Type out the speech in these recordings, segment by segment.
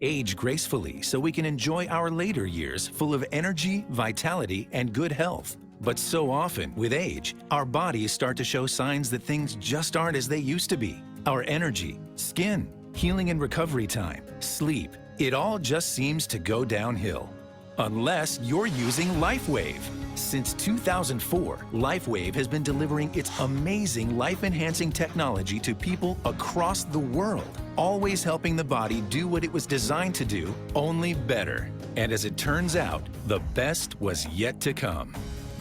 Age gracefully so we can enjoy our later years full of energy, vitality, and good health. But so often, with age, our bodies start to show signs that things just aren't as they used to be. Our energy, skin, healing and recovery time, sleep, it all just seems to go downhill. Unless you're using LifeWave. Since 2004, LifeWave has been delivering its amazing life-enhancing technology to people across the world, always helping the body do what it was designed to do, only better. And as it turns out, the best was yet to come.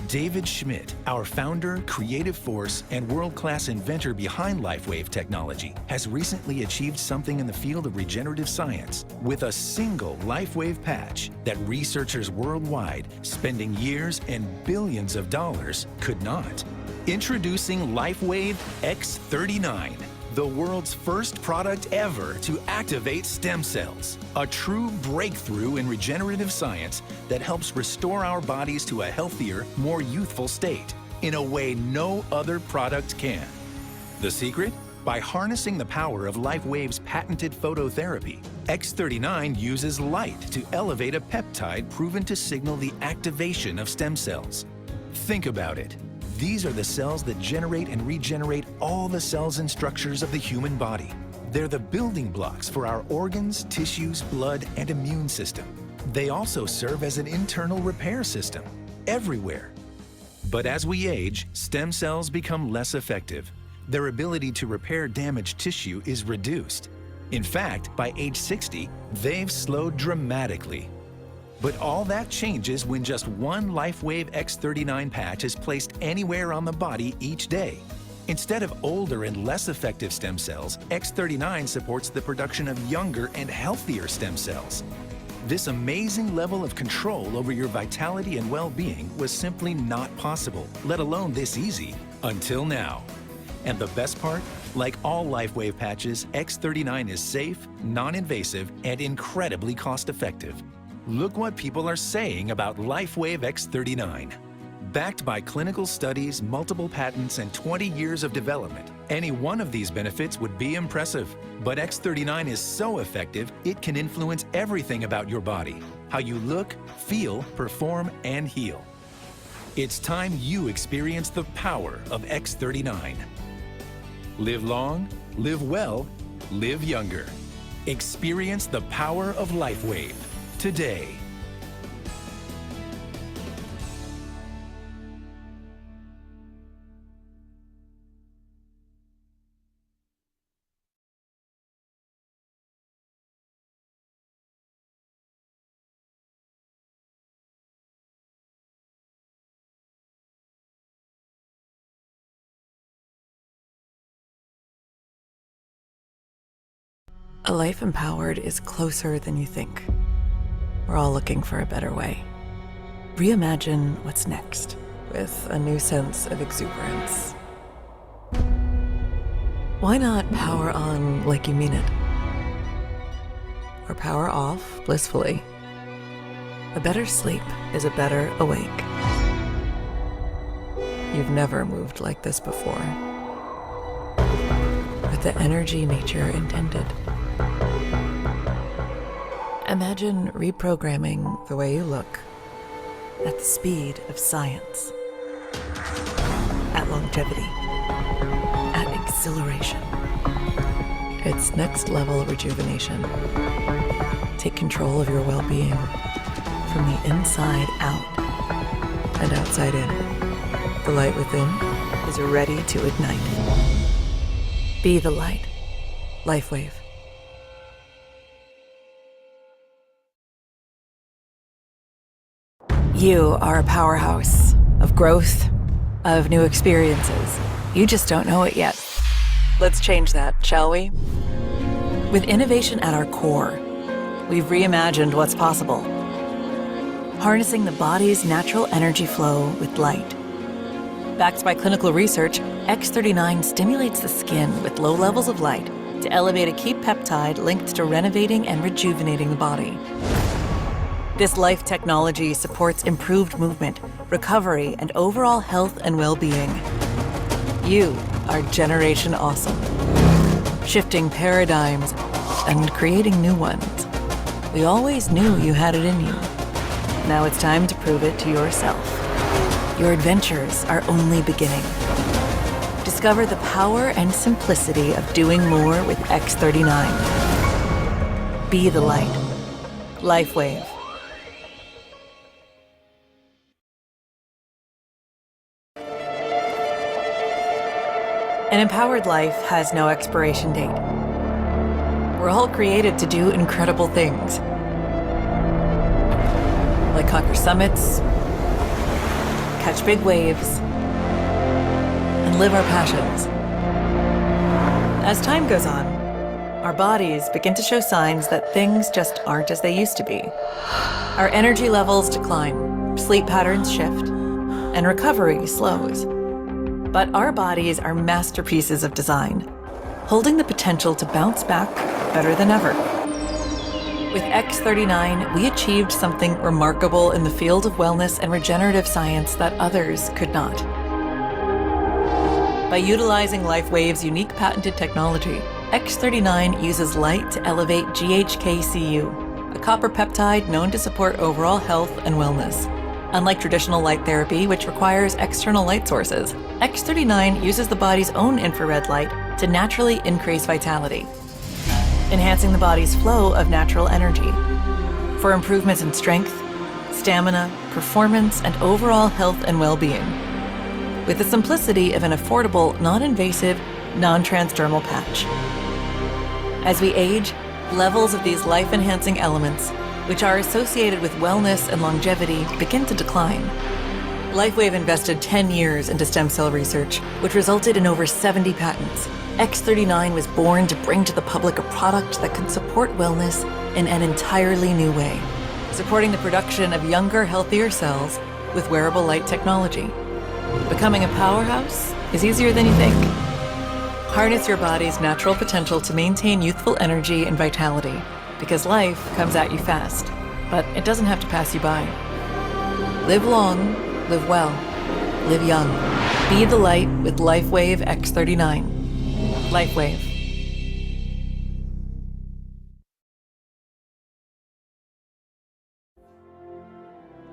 David Schmidt, our founder, creative force, and world-class inventor behind LifeWave technology, has recently achieved something in the field of regenerative science with a single LifeWave patch that researchers worldwide, spending years and billions of dollars, could not. Introducing LifeWave X39, the world's first product ever to activate stem cells. A true breakthrough in regenerative science that helps restore our bodies to a healthier, more youthful state in a way no other product can. The secret? By harnessing the power of LifeWave's patented phototherapy, X39 uses light to elevate a peptide proven to signal the activation of stem cells. Think about it. These are the cells that generate and regenerate all the cells and structures of the human body. They're the building blocks for our organs, tissues, blood, and immune system. They also serve as an internal repair system, everywhere. But as we age, stem cells become less effective. Their ability to repair damaged tissue is reduced. In fact, by age 60, they've slowed dramatically. But all that changes when just one LifeWave X39 patch is placed anywhere on the body each day. Instead of older and less effective stem cells, X39 supports the production of younger and healthier stem cells. This amazing level of control over your vitality and well-being was simply not possible, let alone this easy, until now. And the best part? Like all LifeWave patches, X39 is safe, non-invasive, and incredibly cost-effective. Look what people are saying about LifeWave X39. Backed by clinical studies, multiple patents, and 20 years of development, any one of these benefits would be impressive. But X39 is so effective, it can influence everything about your body, how you look, feel, perform, and heal. It's time you experience the power of X39. Live long, live well, live younger. Experience the power of LifeWave today. A life empowered is closer than you think. We're all looking for a better way. Reimagine what's next with a new sense of exuberance. Why not power on like you mean it? Or power off blissfully? A better sleep is a better awake. You've never moved like this before. With the energy nature intended. Imagine reprogramming the way you look at the speed of science, at longevity, at exhilaration. It's next level rejuvenation. Take control of your well-being from the inside out and outside in. The light within is ready to ignite. Be the light. LifeWave. You are a powerhouse of growth, of new experiences. You just don't know it yet. Let's change that, shall we? With innovation at our core, we've reimagined what's possible. Harnessing the body's natural energy flow with light. Backed by clinical research, X39 stimulates the skin with low levels of light to elevate a key peptide linked to renovating and rejuvenating the body. This life technology supports improved movement, recovery, and overall health and well-being. You are Generation Awesome, shifting paradigms and creating new ones. We always knew you had it in you. Now it's time to prove it to yourself. Your adventures are only beginning. Discover the power and simplicity of doing more with X39. Be the light. LifeWave. An empowered life has no expiration date. We're all created to do incredible things, like conquer summits, catch big waves, and live our passions. As time goes on, our bodies begin to show signs that things just aren't as they used to be. Our energy levels decline, sleep patterns shift, and recovery slows. But our bodies are masterpieces of design, holding the potential to bounce back better than ever. With X39, we achieved something remarkable in the field of wellness and regenerative science that others could not. By utilizing LifeWave's unique patented technology, X39 uses light to elevate GHK-Cu, a copper peptide known to support overall health and wellness. Unlike traditional light therapy, which requires external light sources, X39 uses the body's own infrared light to naturally increase vitality, enhancing the body's flow of natural energy. For improvements in strength, stamina, performance, and overall health and well-being, with the simplicity of an affordable, non-invasive, non-transdermal patch. As we age, levels of these life-enhancing elements, which are associated with wellness and longevity, begin to decline. LifeWave invested 10 years into stem cell research, which resulted in over 70 patents. X39 was born to bring to the public a product that can support wellness in an entirely new way, supporting the production of younger, healthier cells with wearable light technology. Becoming a powerhouse is easier than you think. Harness your body's natural potential to maintain youthful energy and vitality, because life comes at you fast, but it doesn't have to pass you by. Live long, live well, live young. Be the light with LifeWave X39. LifeWave.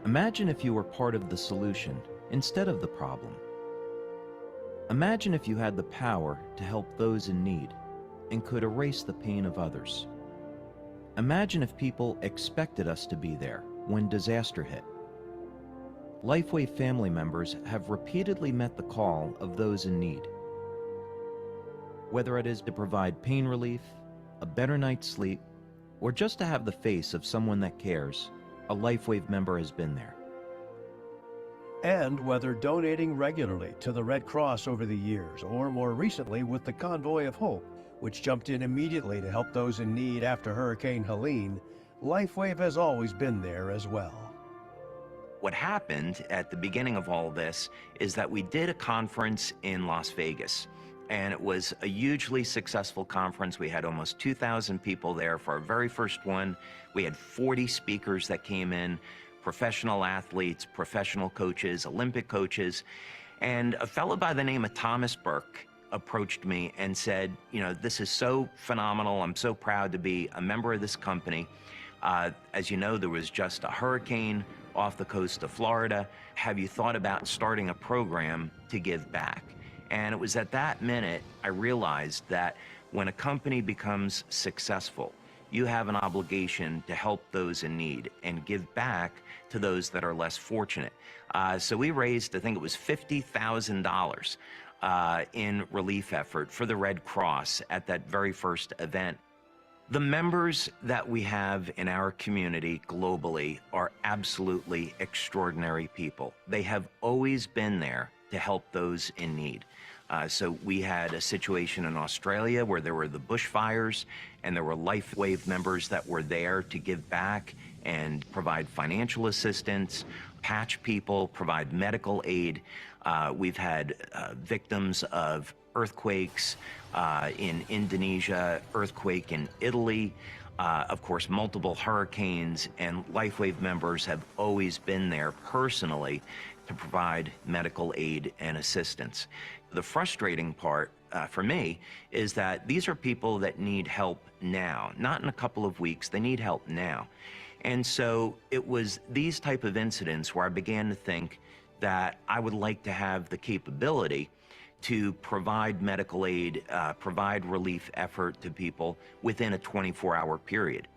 Imagine if you were part of the solution instead of the problem. Imagine if you had the power to help those in need and could erase the pain of others. Imagine if people expected us to be there when disaster hit. LifeWave family members have repeatedly met the call of those in need. Whether it is to provide pain relief, a better night's sleep, or just to have the face of someone that cares, a LifeWave member has been there. And whether donating regularly to the Red Cross over the years, or more recently with the Convoy of Hope, which jumped in immediately to help those in need after Hurricane Helene, LifeWave has always been there as well. What happened at the beginning of all this is that we did a conference in Las Vegas, and it was a hugely successful conference. We had almost 2,000 people there for our very first one. We had 40 speakers that came in, professional athletes, professional coaches, Olympic coaches, and a fellow by the name of Thomas Burke approached me and said, you know, this is so phenomenal. I'm so proud to be a member of this company. As you know, there was just a hurricane off the coast of Florida. Have you thought about starting a program to give back? And it was at that minute I realized that when a company becomes successful, you have an obligation to help those in need and give back to those that are less fortunate. So we raised, I think it was $50,000 in relief effort for the Red Cross at that very first event. The members that we have in our community globally are absolutely extraordinary people. They have always been there to help those in need. So we had a situation in Australia where there were the bushfires, and there were LifeWave members that were there to give back and provide financial assistance, patch people, provide medical aid. We've had victims of earthquakes in Indonesia, earthquake in Italy, of course, multiple hurricanes, and LifeWave members have always been there personally to provide medical aid and assistance. The frustrating part for me is that these are people that need help now, not in a couple of weeks. They need help now. And so it was these type of incidents where I began to think that I would like to have the capability to provide medical aid, provide relief effort to people within a 24-hour period.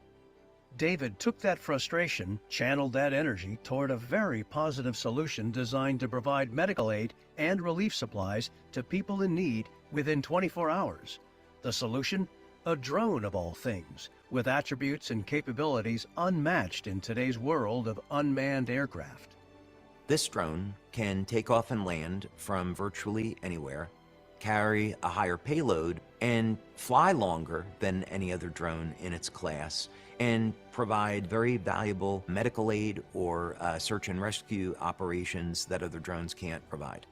David took that frustration, channeled that energy toward a very positive solution designed to provide medical aid and relief supplies to people in need within 24 hours. The solution? A drone of all things, with attributes and capabilities unmatched in today's world of unmanned aircraft. This drone can take off and land from virtually anywhere, carry a higher payload, and fly longer than any other drone in its class, and provide very valuable medical aid or search and rescue operations that other drones can't provide.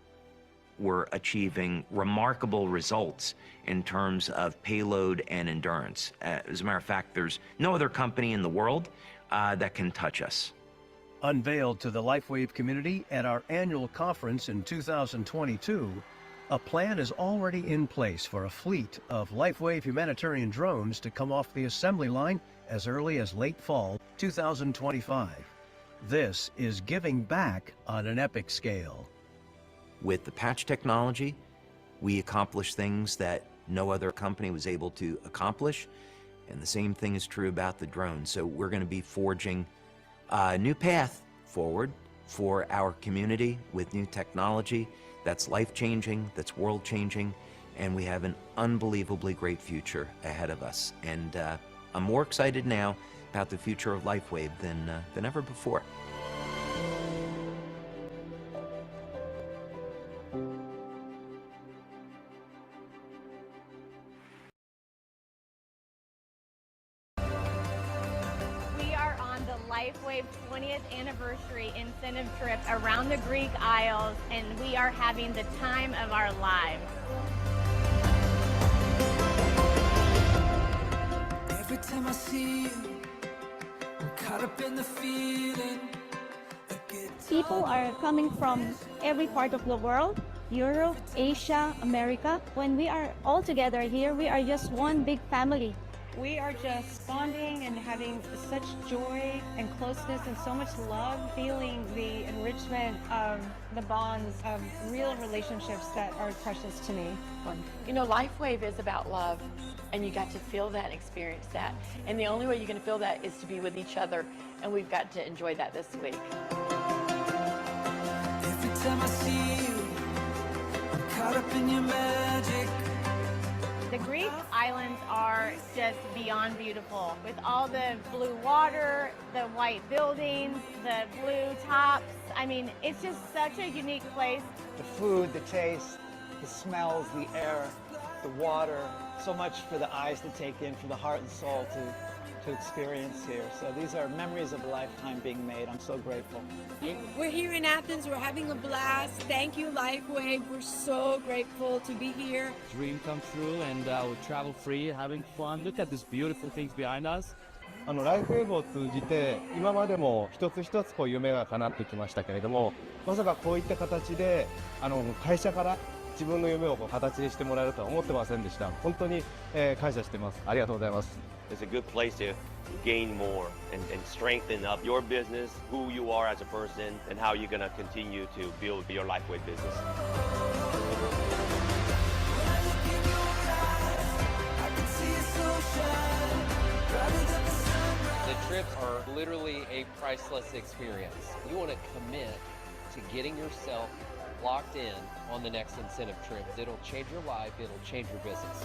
We're achieving remarkable results in terms of payload and endurance. As a matter of fact, there's no other company in the world that can touch us. Unveiled to the LifeWave community at our annual conference in 2022, a plan is already in place for a fleet of LifeWave humanitarian drones to come off the assembly line as early as late fall 2025. This is giving back on an epic scale. With the patch technology, we accomplish things that no other company was able to accomplish, and the same thing is true about the drone. So we're going to be forging a new path forward for our community with new technology that's life-changing, that's world-changing, and we have an unbelievably great future ahead of us. And I'm more excited now about the future of LifeWave than ever before. We are on the LifeWave 20th anniversary incentive trip around the Greek Isles, and we are having the time of our lives. Every time I see you, I'm caught up in the feeling. People are coming from every part of the world, Europe, Asia, America. When we are all together here, we are just one big family. We are just bonding and having such joy and closeness and so much love, feeling the enrichment of the bonds of real relationships that are precious to me. You know, LifeWave is about love, and you got to feel that and experience that. And the only way you're going to feel that is to be with each other, and we've got to enjoy that this week. Every time I see you, I'm caught up in your magic. The Greek islands are just beyond beautiful, with all the blue water, the white buildings, the blue tops. I mean, it's just such a unique place. The food, the taste, the smells, the air, the water, so much for the eyes to take in, for the heart and soul to experience here. So these are memories of a lifetime being made. I'm so grateful. We're here in Athens. We're having a blast. Thank you, LifeWave. We're so grateful to be here. Dream come true, and we'll travel free, having fun. Look at these beautiful things behind us. ライフウェーブを通じて今までも一つ一つ夢が叶ってきましたけれども、まさかこういった形で会社から自分の夢を形にしてもらえるとは思ってませんでした。本当に感謝してます。ありがとうございます。It's a good place to gain more and strengthen up your business, who you are as a person, and how you're going to continue to build your LifeWave business. The trips are literally a priceless experience. You want to commit to getting yourself locked in on the next incentive trip. It'll change your life, it'll change your business.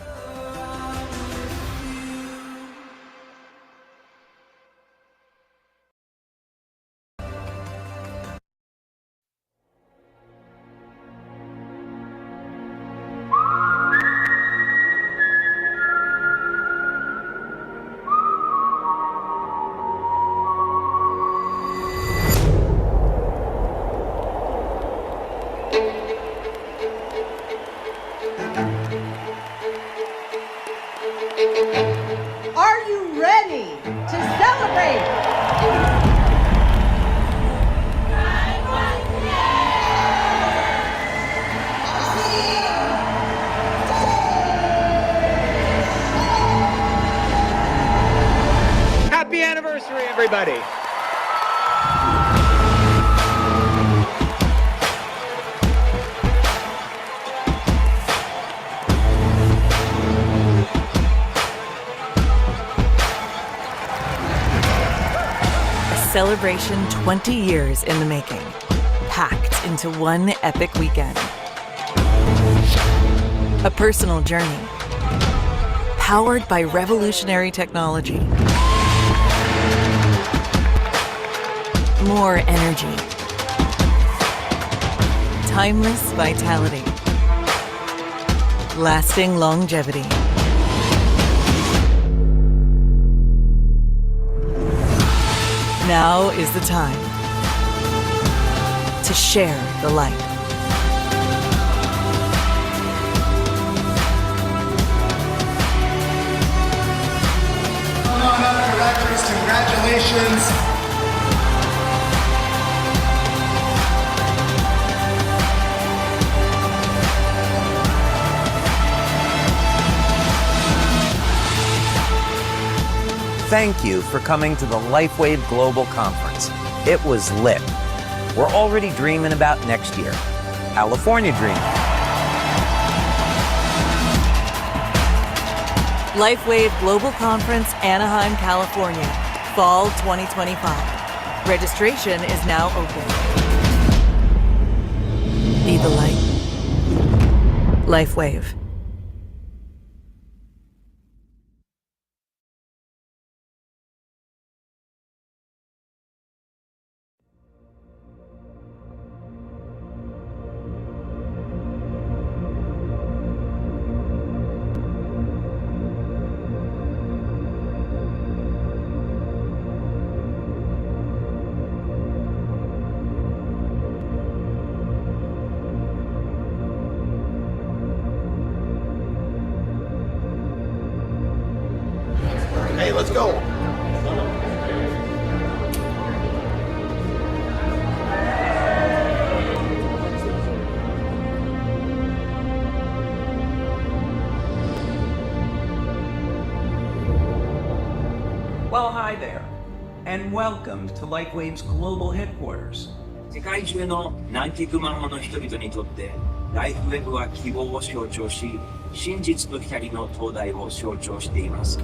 anniversary, everybody. Celebration 20 years in the making, packed into one epic weekend. A personal journey, powered by revolutionary technology. More energy, timeless vitality, lasting longevity. Now is the time to share the light. Come on up, directors, congratulations. Thank you for coming to the LifeWave Global Conference. It was lit. We're already dreaming about next year. California dreaming. LifeWave Global Conference, Anaheim, California, Fall 2025. Registration is now open. Be the light. LifeWave. Hey, let's go. Well, hi there, and welcome to LifeWave's global headquarters. 世界中の何百万もの人々にとって、LifeWave は希望を象徴し、真実と光の灯台を象徴しています。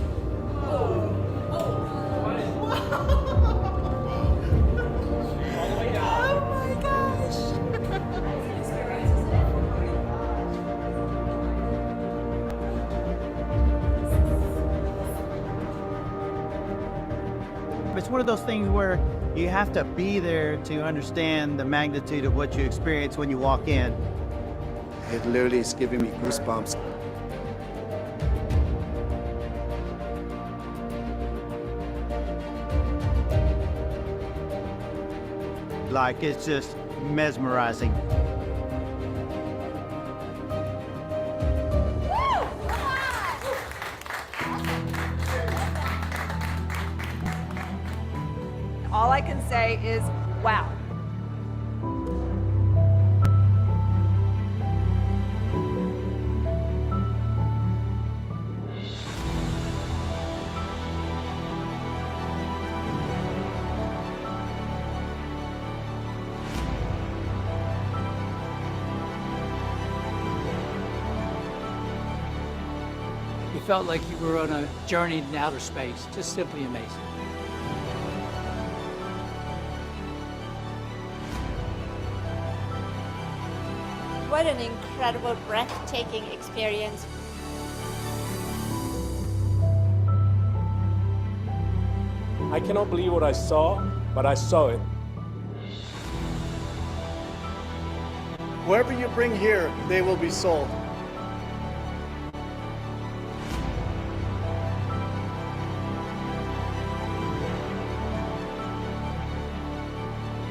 It's one of those things where you have to be there to understand the magnitude of what you experience when you walk in. It literally is giving me goosebumps. Like, it's just mesmerizing. All I can say is, wow. You felt like you were on a journey in outer space. Just simply amazing. What an incredible, breathtaking experience. I cannot believe what I saw, but I saw it. Whoever you bring here, they will be sold.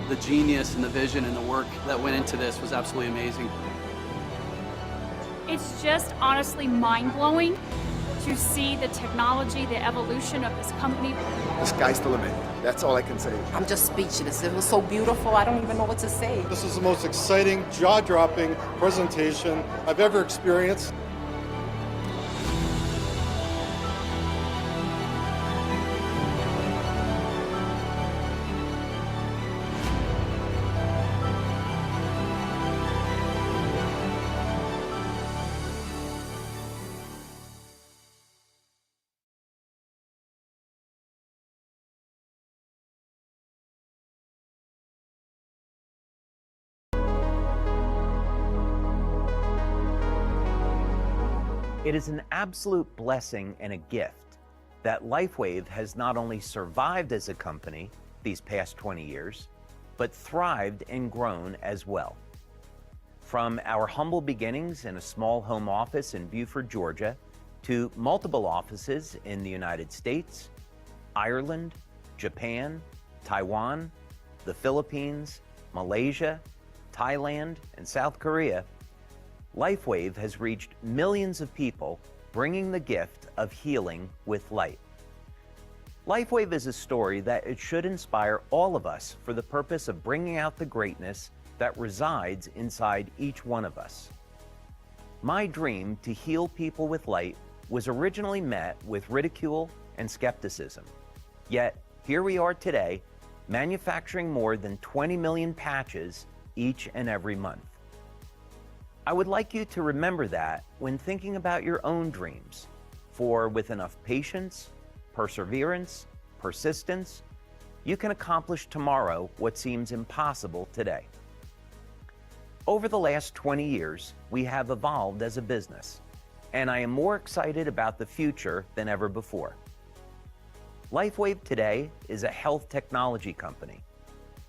The genius and the vision and the work that went into this was absolutely amazing. It's just honestly mind-blowing to see the technology, the evolution of this company. The sky's the limit. That's all I can say. I'm just speechless. It was so beautiful. I don't even know what to say. This is the most exciting, jaw-dropping presentation I've ever experienced. It is an absolute blessing and a gift that LifeWave has not only survived as a company these past 20 years, but thrived and grown as well. From our humble beginnings in a small home office in Beaufort, Georgia, to multiple offices in the United States, Ireland, Japan, Taiwan, the Philippines, Malaysia, Thailand, and South Korea, LifeWave has reached millions of people, bringing the gift of healing with light. LifeWave is a story that it should inspire all of us for the purpose of bringing out the greatness that resides inside each one of us. My dream to heal people with light was originally met with ridicule and skepticism. Yet, here we are today, manufacturing more than 20 million patches each and every month. I would like you to remember that when thinking about your own dreams, for with enough patience, perseverance, persistence, you can accomplish tomorrow what seems impossible today. Over the last 20 years, we have evolved as a business, and I am more excited about the future than ever before. LifeWave today is a health technology company,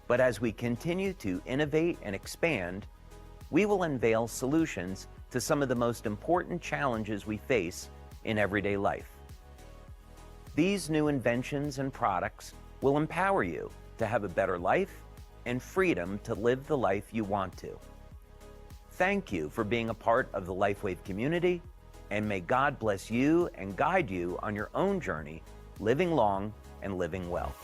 but as we continue to innovate and expand, we will unveil solutions to some of the most important challenges we face in everyday life. These new inventions and products will empower you to have a better life and freedom to live the life you want to. Thank you for being a part of the LifeWave community, and may God bless you and guide you on your own journey, living long and living well.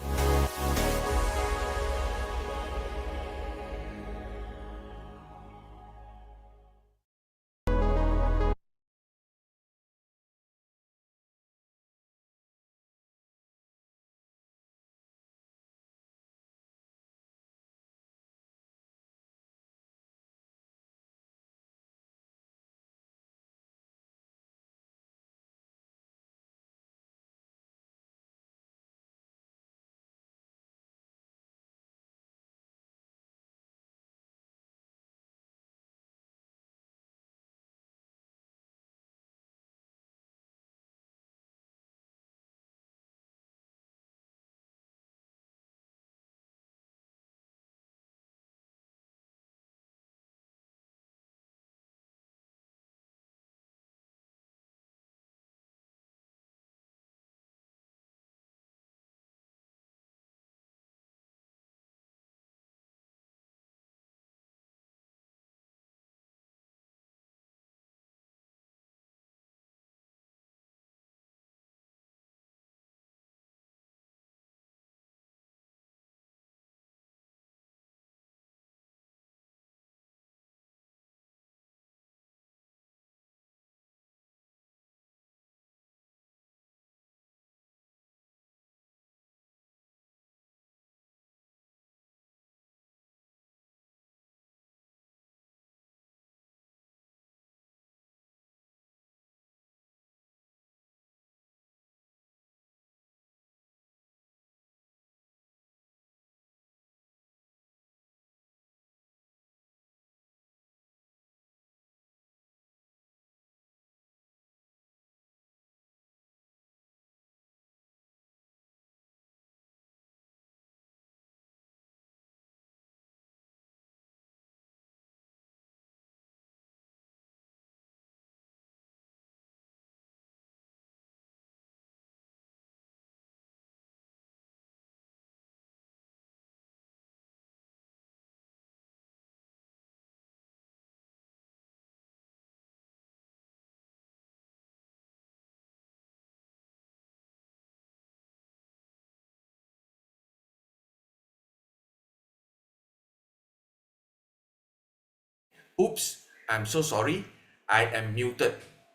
Oops, I'm so sorry, I am muted,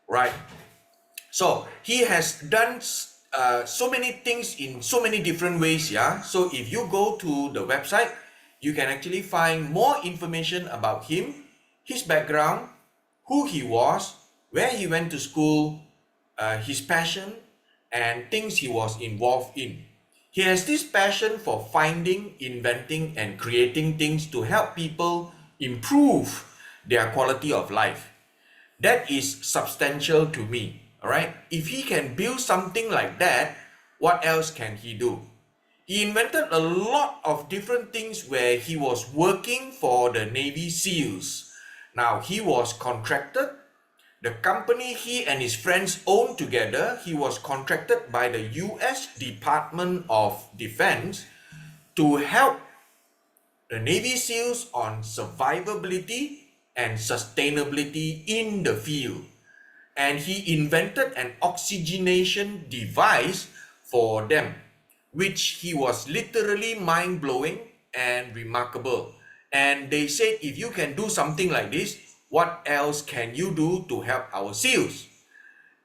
right? So he has done so many things in so many different ways, yeah? So if you go to the website, you can actually find more information about him, his background, who he was, where he went to school, his passion, and things he was involved in. He has this passion for finding, inventing, and creating things to help people improve their quality of life. That is substantial to me, all right? If he can build something like that, what else can he do? He invented a lot of different things where he was working for the Navy SEALs. Now, he was contracted. The company he and his friends owned together, he was contracted by the US Department of Defense to help the Navy SEALs on survivability and sustainability in the field. And he invented an oxygenation device for them, which he was literally mind-blowing and remarkable. And they said, if you can do something like this, what else can you do to help our SEALs?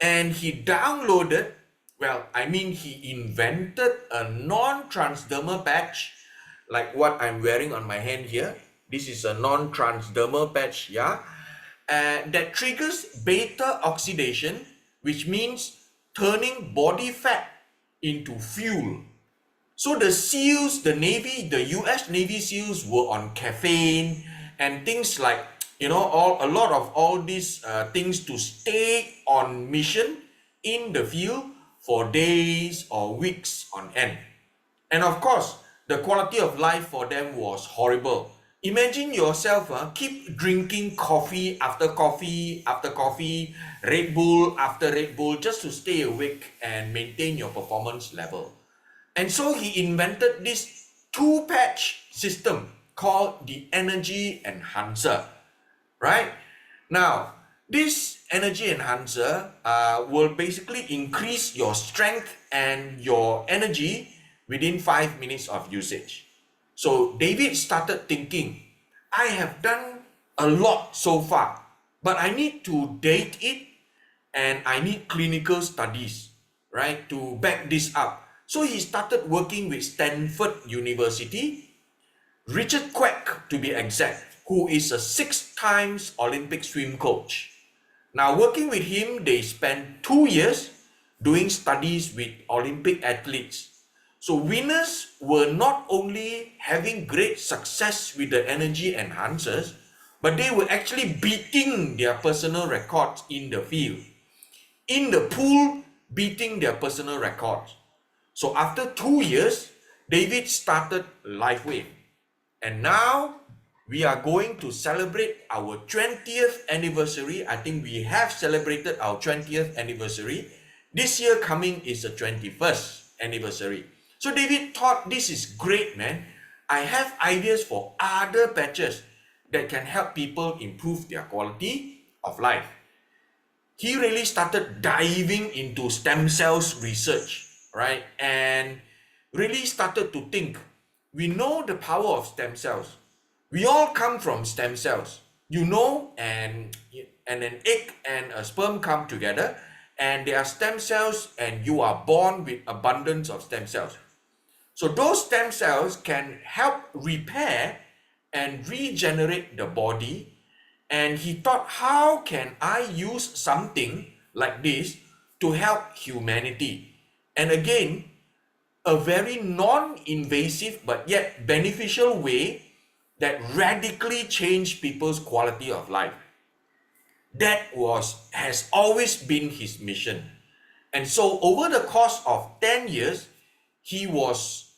And he downloaded, he invented a non-transdermal patch, like what I'm wearing on my hand here. This is a non-transdermal patch, that triggers beta oxidation, which means turning body fat into fuel. So the SEALs, the Navy, the US Navy SEALs were on caffeine and things like, a lot of all these things to stay on mission in the field for days or weeks on end. And of course, the quality of life for them was horrible. Imagine yourself keep drinking coffee after coffee after coffee, Red Bull after Red Bull, just to stay awake and maintain your performance level. And so he invented this two-patch system called the Energy Enhancer, right? Now, this Energy Enhancer will basically increase your strength and your energy within 5 minutes of usage. So David started thinking, I have done a lot so far, but I need to date it and I need clinical studies, right, to back this up. So he started working with Stanford University, Richard Quack to be exact, who is a 6-time Olympic swim coach. Now working with him, they spent 2 years doing studies with Olympic athletes. So winners were not only having great success with the energy enhancers, but they were actually beating their personal records in the field. In the pool, beating their personal records. So after 2 years, David started LifeWave. And now we are going to celebrate our 20th anniversary. I think we have celebrated our 20th anniversary. This year coming is the 21st anniversary. So David thought, this is great, man. I have ideas for other patches that can help people improve their quality of life. He really started diving into stem cells research, right? And really started to think, we know the power of stem cells. We all come from stem cells. And an egg and a sperm come together, and they are stem cells, and you are born with abundance of stem cells. So those stem cells can help repair and regenerate the body. And he thought, how can I use something like this to help humanity? And again, a very non-invasive but yet beneficial way that radically changed people's quality of life. That has always been his mission. And so over the course of 10 years, he was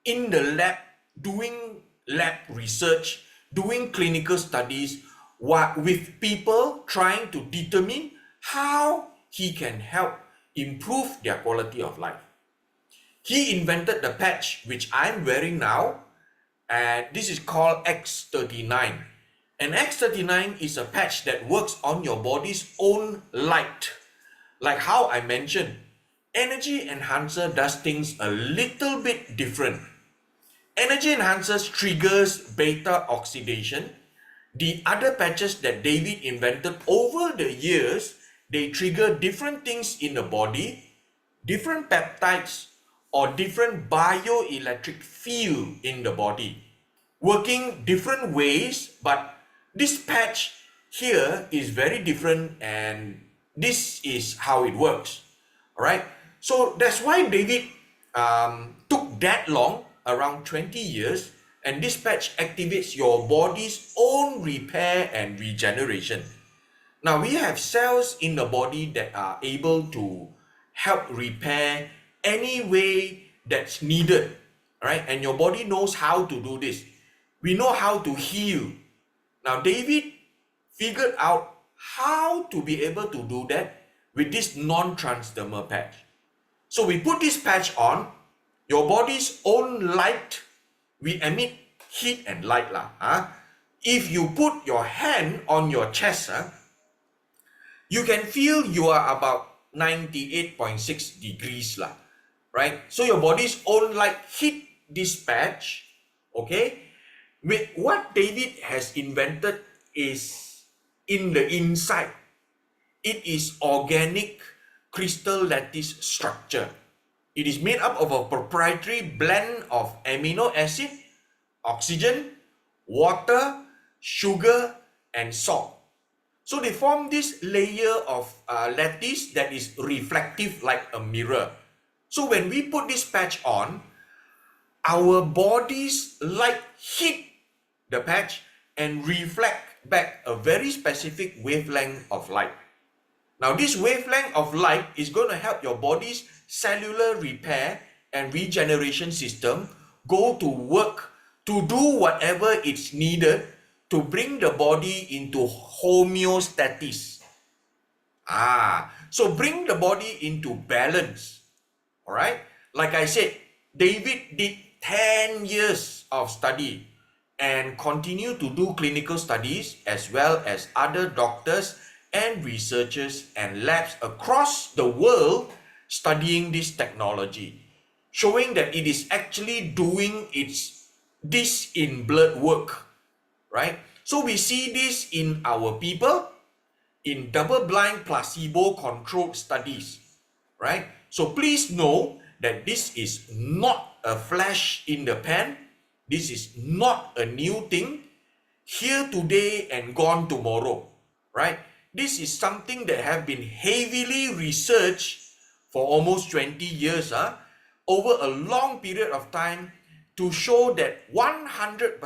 in the lab, doing lab research, doing clinical studies with people trying to determine how he can help improve their quality of life. He invented the patch which I'm wearing now, and this is called X39. And X39 is a patch that works on your body's own light. Like how I mentioned, Energy Enhancer does things a little bit different. Energy Enhancers triggers beta oxidation. The other patches that David invented over the years, they trigger different things in the body, different peptides, or different bioelectric field in the body, working different ways. But this patch here is very different, and this is how it works. All right. So that's why David took that long, around 20 years, and this patch activates your body's own repair and regeneration. Now we have cells in the body that are able to help repair any way that's needed, right? And your body knows how to do this. We know how to heal. Now David figured out how to be able to do that with this non-transdermal patch. So we put this patch on, your body's own light, we emit heat and light lah. If you put your hand on your chest, you can feel you are about 98.6 degrees lah, right? So your body's own light hit this patch, okay? With what David has invented is in the inside. It is organic crystal lattice structure. It is made up of a proprietary blend of amino acid, oxygen, water, sugar, and salt. So they form this layer of lattice that is reflective like a mirror. So when we put this patch on, our body's light hit the patch and reflect back a very specific wavelength of light. Now this wavelength of light is going to help your body's cellular repair and regeneration system go to work to do whatever it's needed to bring the body into homeostasis. So bring the body into balance. All right? Like I said, David did 10 years of study and continue to do clinical studies as well as other doctors and researchers and labs across the world studying this technology, showing that it is actually doing this in blood work, right? So we see this in our people, in double-blind placebo-controlled studies, right? So please know that this is not a flash in the pan. This is not a new thing, here today and gone tomorrow, right? This is something that have been heavily researched for almost 20 years, over a long period of time to show that 100%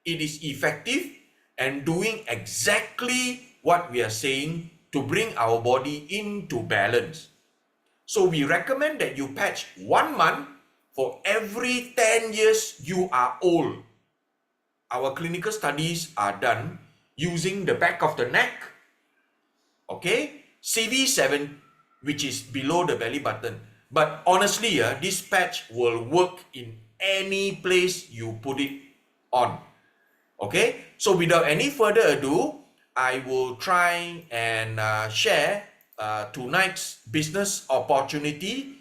it is effective and doing exactly what we are saying to bring our body into balance. So we recommend that you patch 1 month for every 10 years you are old. Our clinical studies are done using the back of the neck, okay, CV7, which is below the belly button. But honestly, this patch will work in any place you put it on. Okay, so without any further ado, I will try and share tonight's business opportunity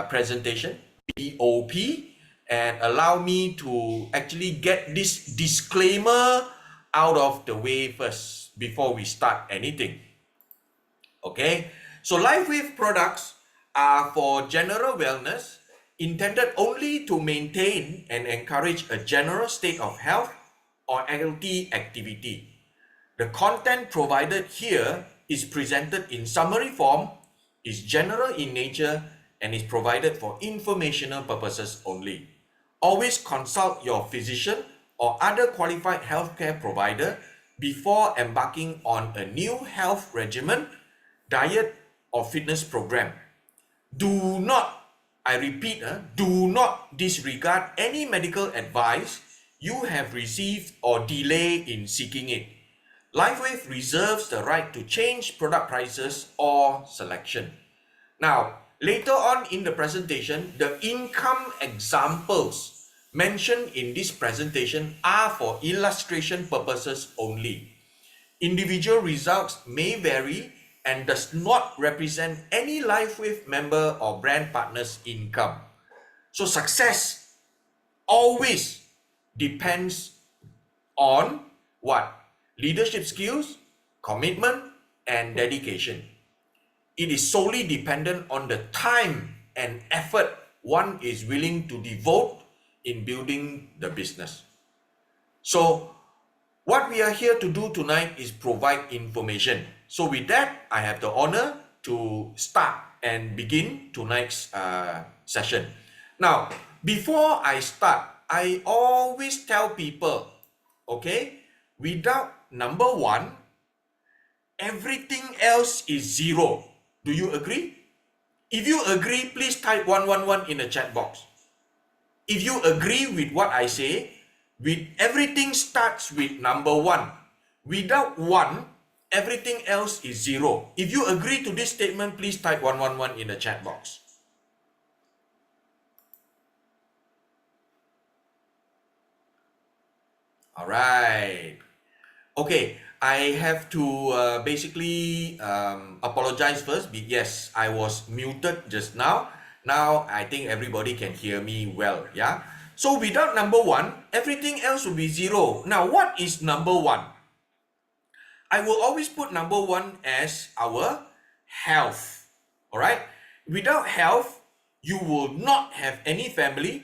presentation, BOP, and allow me to actually get this disclaimer out of the way first before we start anything. Okay, so LifeWave products are for general wellness, intended only to maintain and encourage a general state of health or healthy activity. The content provided here is presented in summary form, is general in nature, and is provided for informational purposes only. Always consult your physician or other qualified healthcare provider before embarking on a new health regimen, diet, or fitness program. Do not, I repeat, do not disregard any medical advice you have received or delay in seeking it. LifeWave reserves the right to change product prices or selection. Now, later on in the presentation, the income examples mentioned in this presentation are for illustration purposes only. Individual results may vary and does not represent any LifeWave member or brand partner's income. So success always depends on what? Leadership skills, commitment, and dedication. It is solely dependent on the time and effort one is willing to devote in building the business. So what we are here to do tonight is provide information. So with that, I have the honor to start and begin tonight's session. Now, before I start, I always tell people, okay, without number one, everything else is zero. Do you agree? If you agree, please type 111 in the chat box. If you agree with what I say, everything starts with number 1. Without 1, everything else is 0. If you agree to this statement, please type 111 in the chat box. All right. Okay, I have to basically apologize first. Yes, I was muted just now. Now I think everybody can hear me well. Yeah. So without number 1, everything else will be 0. Now, what is number 1? I will always put number 1 as our health. All right. Without health, you will not have any family,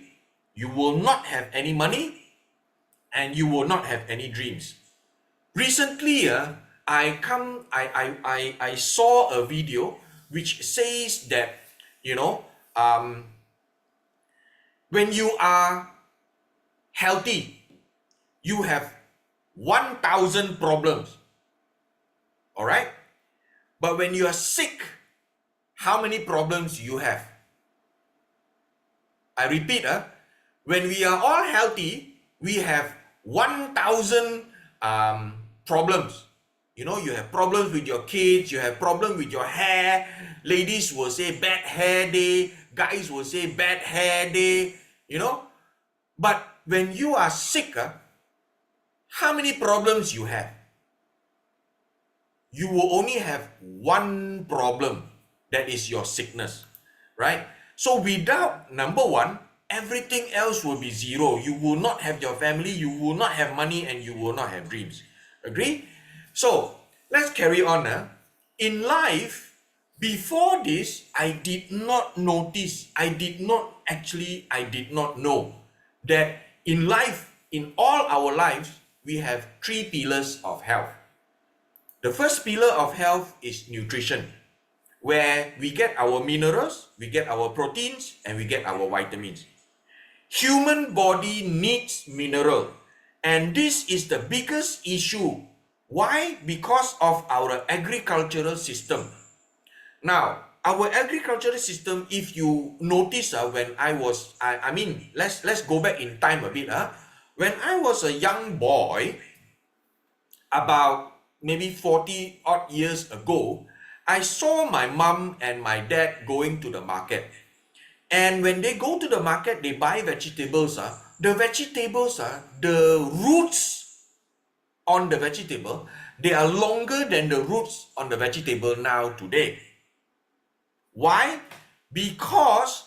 you will not have any money, and you will not have any dreams. Recently, I saw a video which says that, you know, when you are healthy, you have 1,000 problems. All right? But when you are sick, how many problems you have? I repeat, when we are all healthy, we have 1,000 problems. You know, you have problems with your kids, you have problems with your hair. Ladies will say bad hair day, guys will say bad hair day, you know. But when you are sick, how many problems you have? You will only have one problem, that is your sickness, right? So without number 1, everything else will be 0. You will not have your family, you will not have money, and you will not have dreams. Agree? So let's carry on. In life, before this, I did not notice, I did not know that in life, in all our lives, we have 3 pillars of health. The first pillar of health is nutrition, where we get our minerals, we get our proteins, and we get our vitamins. Human body needs mineral, and this is the biggest issue. Why? Because of our agricultural system. Now, our agricultural system, if you notice, when I was, let's go back in time a bit. When I was a young boy, about maybe 40 odd years ago, I saw my mom and my dad going to the market. And when they go to the market, they buy vegetables. The vegetables, the roots on the vegetable, they are longer than the roots on the vegetable now today. Why? Because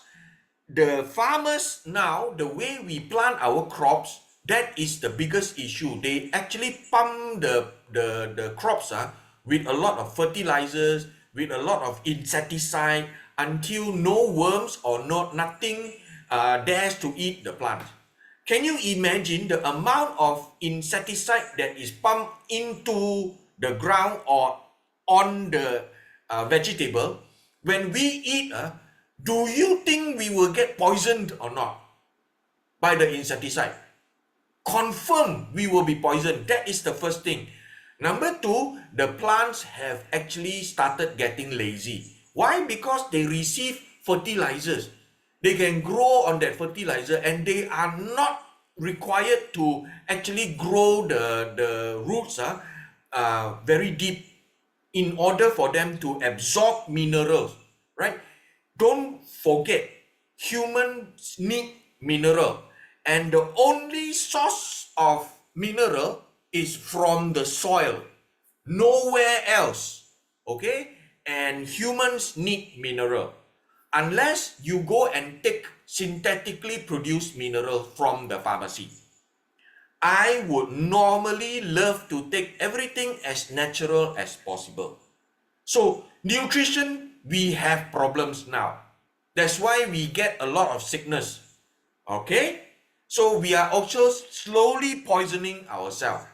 the farmers now, the way we plant our crops, that is the biggest issue. They actually pump the crops with a lot of fertilizers, with a lot of insecticide, until no worms or nothing dares to eat the plant. Can you imagine the amount of insecticide that is pumped into the ground or on the vegetable? When we eat, do you think we will get poisoned or not by the insecticide? Confirm we will be poisoned. That is the first thing. Number 2, the plants have actually started getting lazy. Why? Because they receive fertilizers. They can grow on that fertilizer, and they are not required to actually grow the roots very deep in order for them to absorb minerals, right? Don't forget, humans need mineral, and the only source of mineral is from the soil, nowhere else, okay? And humans need mineral. Unless you go and take synthetically produced mineral from the pharmacy. I would normally love to take everything as natural as possible. So nutrition, we have problems now. That's why we get a lot of sickness. Okay? So we are also slowly poisoning ourselves.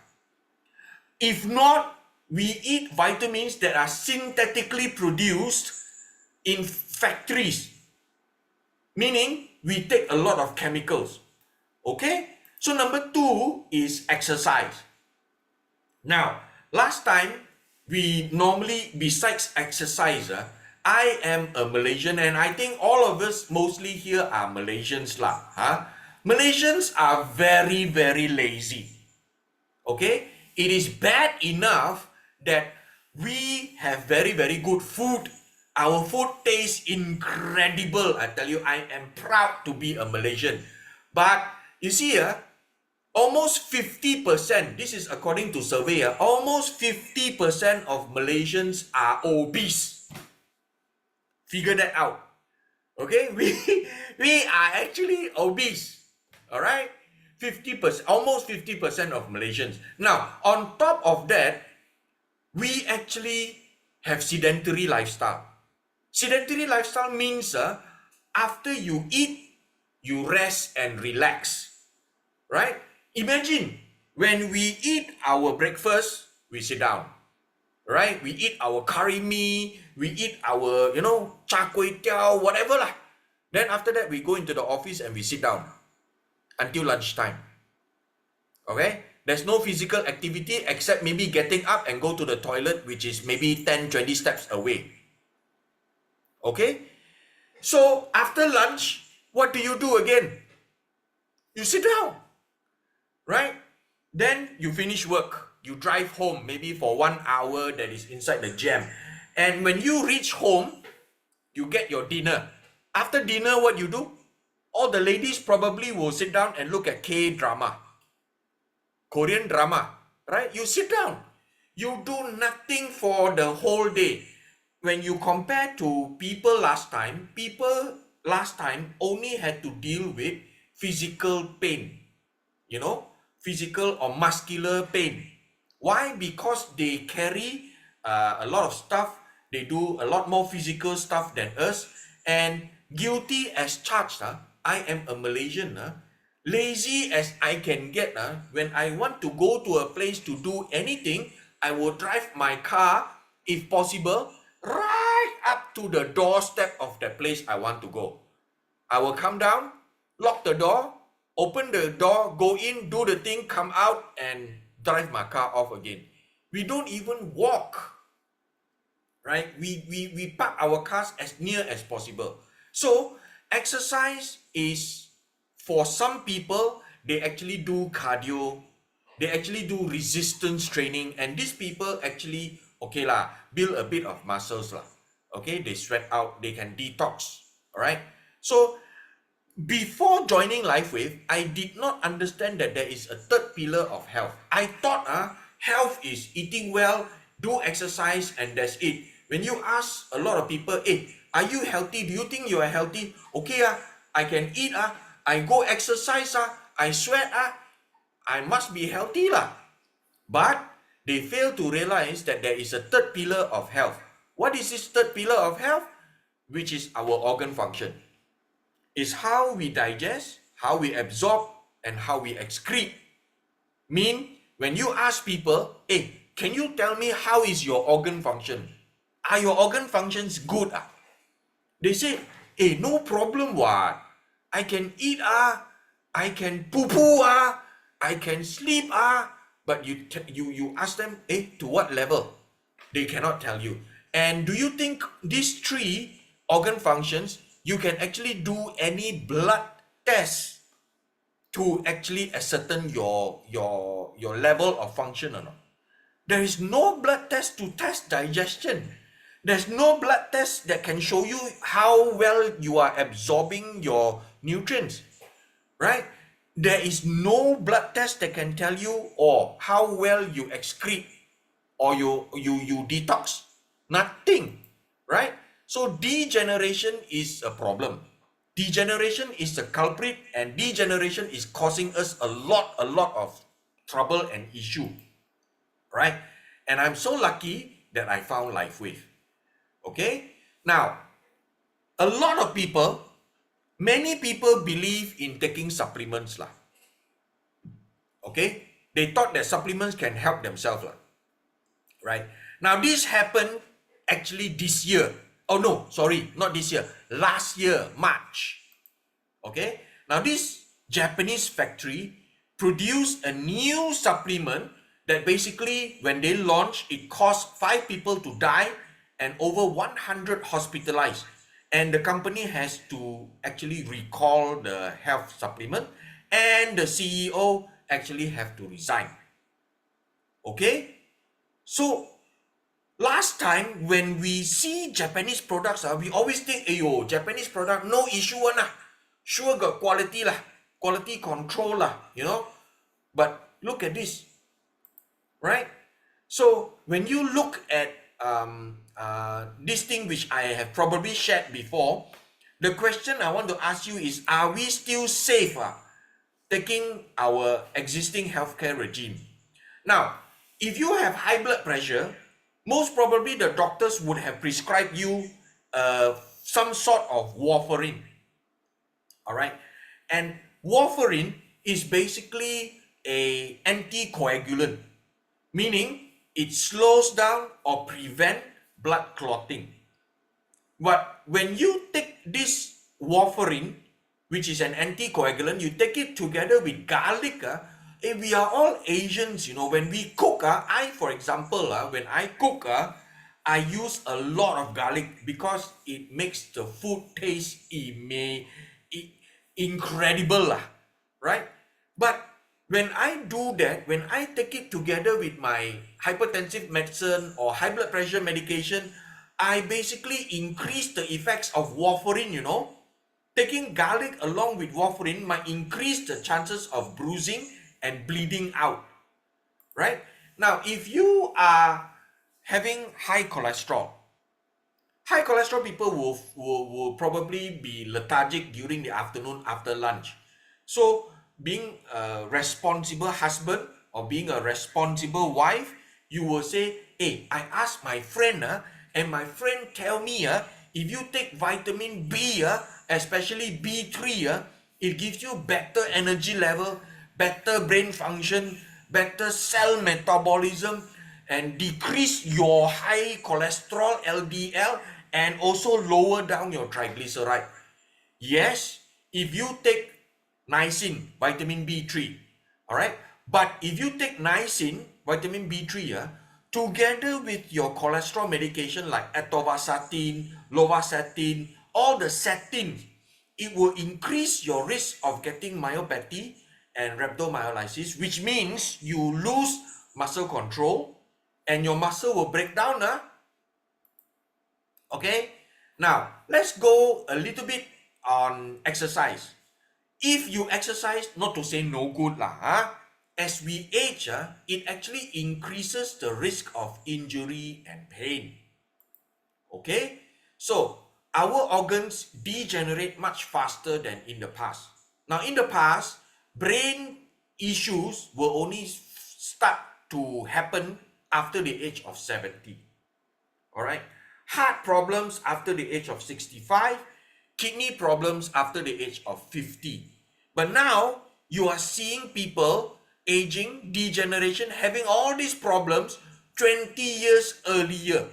If not, we eat vitamins that are synthetically produced in factories, meaning we take a lot of chemicals. Okay? So number 2 is exercise. Now, last time we normally, besides exercise, I am a Malaysian, and I think all of us mostly here are Malaysians lah. Malaysians are very, very lazy. Okay? It is bad enough that we have very, very good food. Our food tastes incredible. I tell you, I am proud to be a Malaysian. But you see, almost 50%, this is according to survey, almost 50% of Malaysians are obese. Figure that out. Okay, we are actually obese. All right, 50%, almost 50% of Malaysians. Now, on top of that, we actually have sedentary lifestyle. Sedentary lifestyle means after you eat, you rest and relax. Right? Imagine when we eat our breakfast, we sit down. Right? We eat our curry mee, we eat our, char kway teow, whatever lah. Then after that, we go into the office and we sit down until lunchtime. Okay? There's no physical activity except maybe getting up and go to the toilet, which is maybe 10, 20 steps away. Okay? So after lunch, what do you do again? You sit down. Right? Then you finish work. You drive home maybe for 1 hour that is inside the jam. And when you reach home, you get your dinner. After dinner, what you do? All the ladies probably will sit down and look at K-drama. Korean drama. Right? You sit down. You do nothing for the whole day. When you compare to people last time only had to deal with physical pain. Physical or muscular pain. Why? Because they carry a lot of stuff. They do a lot more physical stuff than us. And guilty as charged, I am a Malaysian. Lazy as I can get, when I want to go to a place to do anything, I will drive my car, if possible, right up to the doorstep of the place I want to go. I will come down, lock the door, open the door, go in, do the thing, come out, and drive my car off again. We don't even walk. Right? We park our cars as near as possible. So, exercise is, for some people, they actually do cardio, they actually do resistance training, and these people actually, build a bit of muscles lah. Okay, they sweat out, they can detox. Alright? So, before joining LifeWave, I did not understand that there is a third pillar of health. I thought health is eating well, do exercise, and that's it. When you ask a lot of people, hey, are you healthy? Do you think you are healthy? Okay, I can eat, I go exercise, I sweat, I must be healthy lah. But they fail to realize that there is a third pillar of health. What is this third pillar of health? Which is our organ function. Is how we digest, how we absorb, and how we excrete. When you ask people, hey, can you tell me how is your organ function? Are your organ functions good? They say, hey, no problem what? I can eat, I can poo-poo, I can sleep, but you ask them, hey, to what level? They cannot tell you. And do you think these three organ functions, you can actually do any blood test to actually ascertain your level of function or not? There is no blood test to test digestion. There's no blood test that can show you how well you are absorbing your nutrients, right? There is no blood test that can tell you how well you excrete or you detox. Nothing, right? So degeneration is a problem. Degeneration is the culprit, and degeneration is causing us a lot of trouble and issue, right? And I'm so lucky that I found LifeWave. Okay? Now, a lot of people, many people believe in taking supplements lah. Okay? They thought that supplements can help themselves lah. Right? Now, this happened actually this year. Oh no, sorry, not this year. Last year, March. Okay? Now, this Japanese factory produced a new supplement that basically when they launched, it caused 5 people to die and over 100 hospitalized. And the company has to actually recall the health supplement, and the CEO actually have to resign. Okay? So last time when we see Japanese products, we always think, ayo, Japanese product, no issue one lah. Sure got quality lah, quality control lah, you know. But look at this, right? So when you look at this thing which I have probably shared before, the question I want to ask you is, are we still safe taking our existing healthcare regime? Now, if you have high blood pressure, most probably the doctors would have prescribed you some sort of warfarin. All right, and warfarin is basically a anticoagulant, meaning it slows down or prevent blood clotting. But when you take this warfarin, which is an anticoagulant, you take it together with garlic. We are all Asians, you know. When we cook, I, for example, when I cook, I use a lot of garlic because it makes the food taste incredible, right? But when I do that, when I take it together with my hypertensive medicine or high blood pressure medication, I basically increase the effects of warfarin, you know. Taking garlic along with warfarin might increase the chances of bruising and bleeding out, right? Now, if you are having high cholesterol people will probably be lethargic during the afternoon after lunch. So being a responsible husband or being a responsible wife, you will say, hey, I asked my friend and my friend tell me if you take vitamin B, especially B3, it gives you better energy level, better brain function, better cell metabolism, and decrease your high cholesterol LDL, and also lower down your triglyceride. Yes, if you take niacin, vitamin B3, all right? But if you take niacin, vitamin B3, together with your cholesterol medication like atorvastatin, lovastatin, all the statins, it will increase your risk of getting myopathy and rhabdomyolysis, which means you lose muscle control and your muscle will break down. Okay, now let's go a little bit on exercise. If you exercise, not to say no good as we age, it actually increases the risk of injury and pain. Okay, so our organs degenerate much faster than in the past. Now in the past, brain issues will only start to happen after the age of 70. All right, heart problems after the age of 65, kidney problems after the age of 50. But now you are seeing people aging, degeneration, having all these problems 20 years earlier.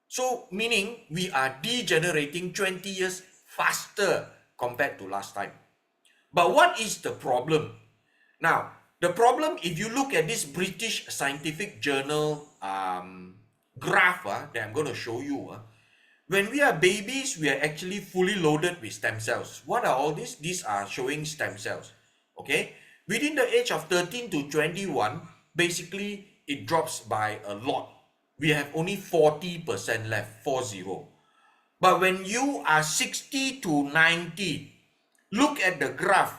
So meaning we are degenerating 20 years faster compared to last time. But what is the problem? Now, the problem, if you look at this British Scientific Journal graph that I'm going to show you, when we are babies, we are actually fully loaded with stem cells. What are all these? These are showing stem cells. Okay, within the age of 13 to 21, basically it drops by a lot. We have only 40% left, 40. But when you are 60 to 90, look at the graph.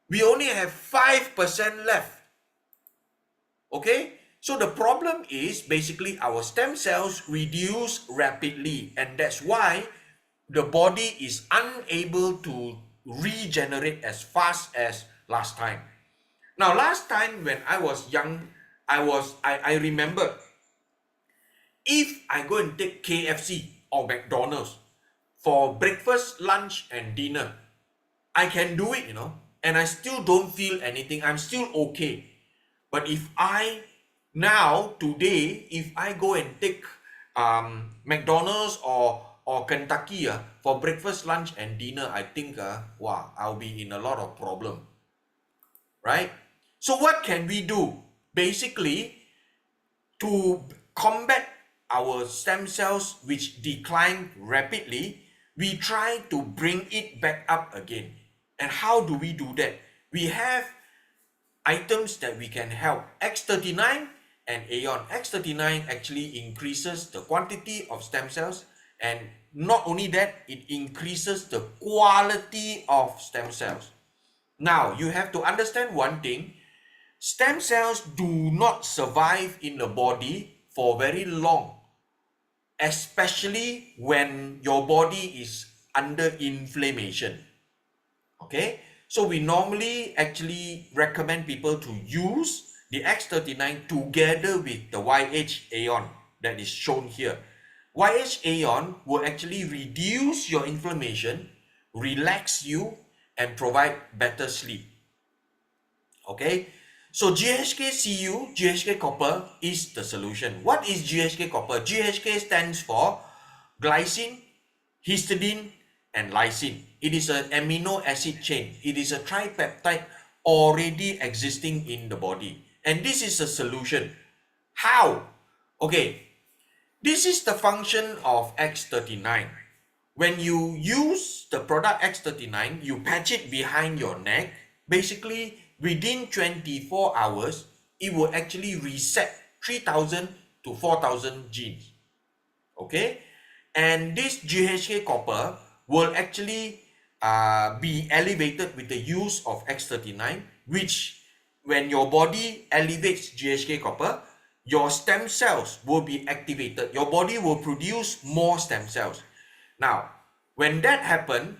We only have 5% left. Okay, so the problem is basically our stem cells reduce rapidly, and that's why the body is unable to regenerate as fast as last time. Now, last time when I was young, I remember if I go and take KFC or McDonald's for breakfast, lunch, and dinner, I can do it, you know, and I still don't feel anything. I'm still okay. But if today, if I go and take McDonald's or Kentucky for breakfast, lunch, and dinner, I think, wow, I'll be in a lot of problem, right? So what can we do? basically, to combat our stem cells which decline rapidly, we try to bring it back up again. And how do we do that? We have items that we can help. X39 and Aeon. X39 actually increases the quantity of stem cells, and not only that, it increases the quality of stem cells. Now, you have to understand one thing. Stem cells do not survive in the body for very long, especially when your body is under inflammation. Okay, so we normally actually recommend people to use the X39 together with the YH Aeon that is shown here. YH Aeon will actually reduce your inflammation, relax you, and provide better sleep. Okay, so GHK-Cu, GHK copper is the solution. What is GHK copper? GHK stands for glycine, histidine, and lysine. It is an amino acid chain. It is a tripeptide already existing in the body. And this is a solution. How? Okay, this is the function of X39. When you use the product X39, you patch it behind your neck. Basically, within 24 hours, it will actually reset 3,000 to 4,000 genes. Okay? And this GHK copper will actually be elevated with the use of X39, which when your body elevates GHK copper, your stem cells will be activated. Your body will produce more stem cells. Now, when that happens,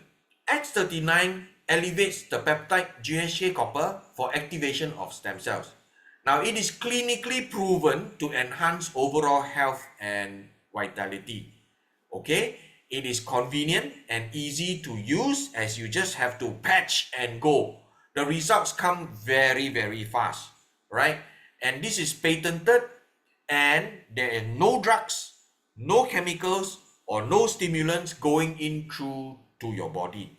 X39 elevates the peptide GHK copper for activation of stem cells. Now, it is clinically proven to enhance overall health and vitality. Okay, it is convenient and easy to use, as you just have to patch and go. The results come very, very fast, right? And this is patented, and there are no drugs, no chemicals, or no stimulants going in through to your body.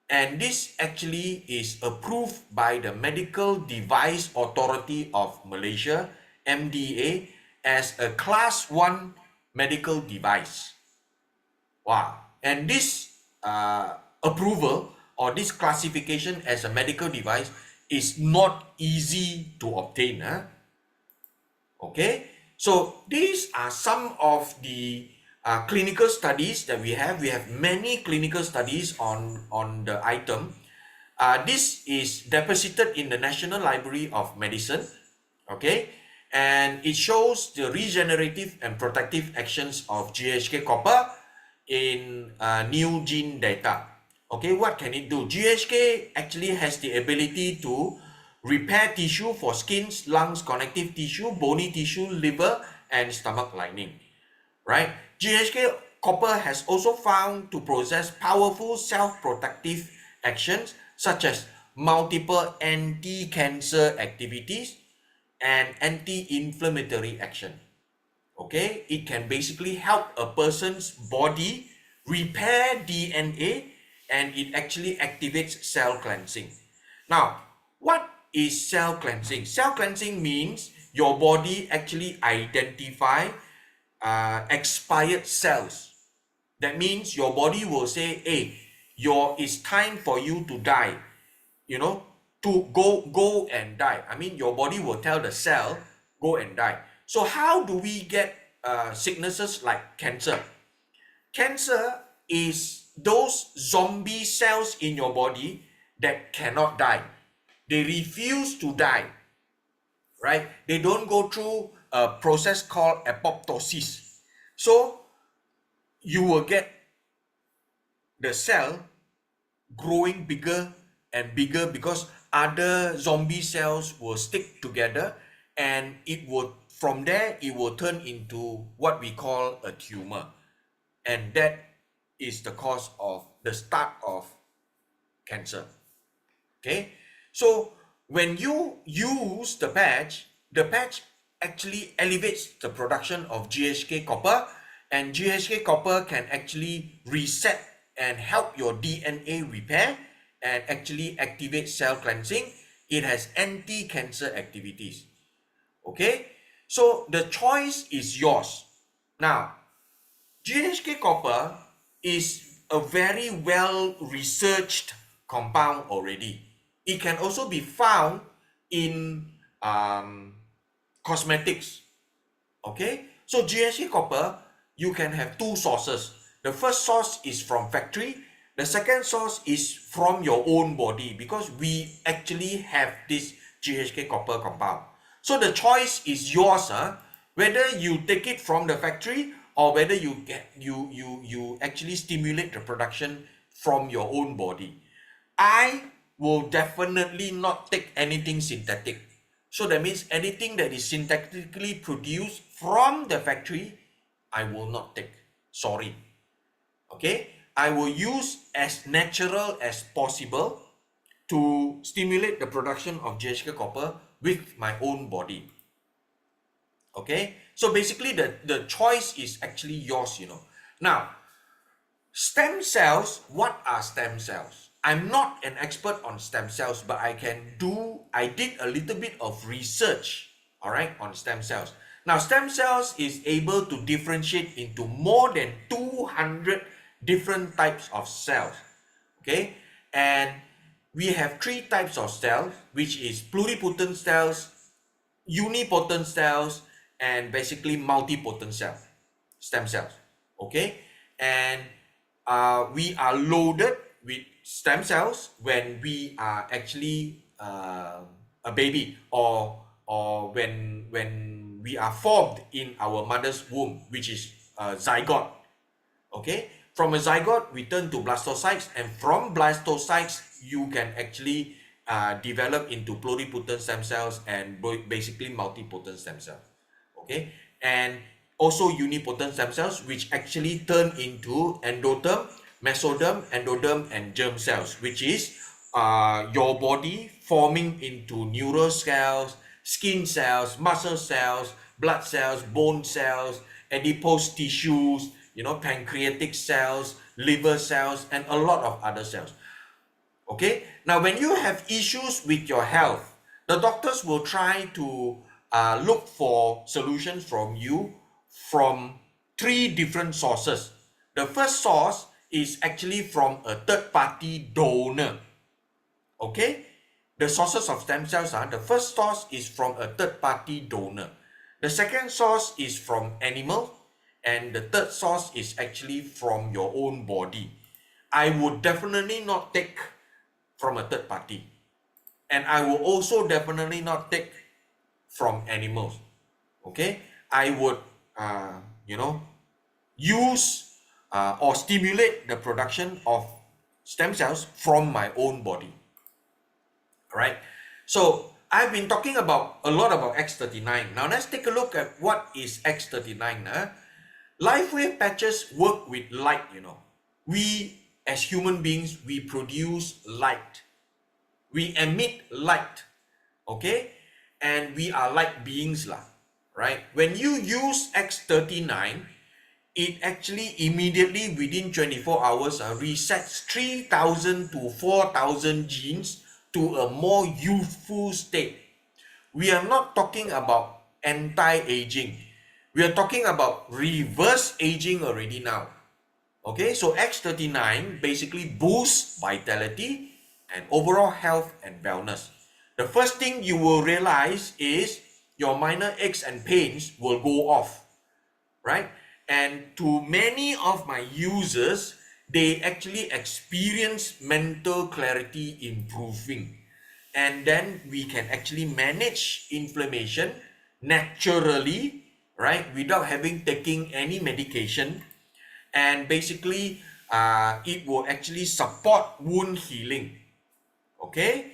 And this actually is approved by the Medical Device Authority of Malaysia, MDA, as a Class 1 medical device. Wow. And this approval or this classification as a medical device is not easy to obtain. Okay. So these are some of the clinical studies that we have. We have many clinical studies on the item. This is deposited in the National Library of Medicine. Okay. And it shows the regenerative and protective actions of GHK copper in new gene data. Okay, what can it do? GHK actually has the ability to repair tissue for skins, lungs, connective tissue, bony tissue, liver, and stomach lining. Right? GHK copper has also found to possess powerful self-protective actions such as multiple anti-cancer activities and anti-inflammatory action. Okay, it can basically help a person's body repair DNA, and it actually activates cell cleansing. Now, what is cell cleansing? Cell cleansing means your body actually identify expired cells. That means your body will say, hey, it's time for you to die. You know, to go and die. I mean, your body will tell the cell, go and die. So how do we get sicknesses like cancer? Cancer is those zombie cells in your body that cannot die. They refuse to die, right? They don't go through a process called apoptosis. So you will get the cell growing bigger and bigger because other zombie cells will stick together, and from there it will turn into what we call a tumor. And that is the cause of the start of cancer. Okay, so when you use the patch actually elevates the production of GHK copper, and GHK copper can actually reset and help your DNA repair and actually activate cell cleansing. It has anti-cancer activities. Okay, so the choice is yours. Now, GHK copper is a very well researched compound already. It can also be found in cosmetics. Okay, so GHK copper, you can have two sources. The first source is from factory. The second source is from your own body, because we actually have this GHK copper compound. So the choice is yours, whether you take it from the factory or whether you actually stimulate the production from your own body. I will definitely not take anything synthetic. So that means anything that is synthetically produced from the factory, I will not take. Sorry. Okay, I will use as natural as possible to stimulate the production of GHK copper with my own body. Okay, so basically the choice is actually yours, you know. Now, stem cells, what are stem cells? I'm not an expert on stem cells, but I did a little bit of research, all right, on stem cells. Now, stem cells is able to differentiate into more than 200 different types of cells, okay? And we have 3 types of cells, which is pluripotent cells, unipotent cells, and basically multipotent cells, stem cells, okay? And we are loaded with stem cells when we are actually a baby, or when we are formed in our mother's womb, which is zygote, okay? From a zygote, we turn to blastocytes, and from blastocytes, you can actually develop into pluripotent stem cells and basically multipotent stem cells, okay? And also unipotent stem cells, which actually turn into endoderm, mesoderm, endoderm, and germ cells, which is your body forming into neural cells, skin cells, muscle cells, blood cells, bone cells, adipose tissues, you know, pancreatic cells, liver cells, and a lot of other cells. Okay, now when you have issues with your health, the doctors will try to look for solutions from you from 3 different sources. The first source is actually from a third-party donor. Okay, the sources of stem cells, the first source is from a third-party donor. The second source is from animals, and the third source is actually from your own body. I would definitely not take from a third party, and I will also definitely not take from animals. Okay, I would use or stimulate the production of stem cells from my own body. All right, so I've been talking a lot about X39. Now let's take a look at what is X39. LifeWave patches work with light, you know. We as human beings, we produce light. We emit light, okay? And we are light beings, right? When you use X39, it actually immediately within 24 hours resets 3,000 to 4,000 genes to a more youthful state. We are not talking about anti-aging. We are talking about reverse aging already now. Okay, so X39 basically boosts vitality and overall health and wellness. The first thing you will realize is your minor aches and pains will go off, right? And to many of my users, they actually experience mental clarity improving. And then we can actually manage inflammation naturally, right, without taking any medication. And basically it will actually support wound healing. Okay,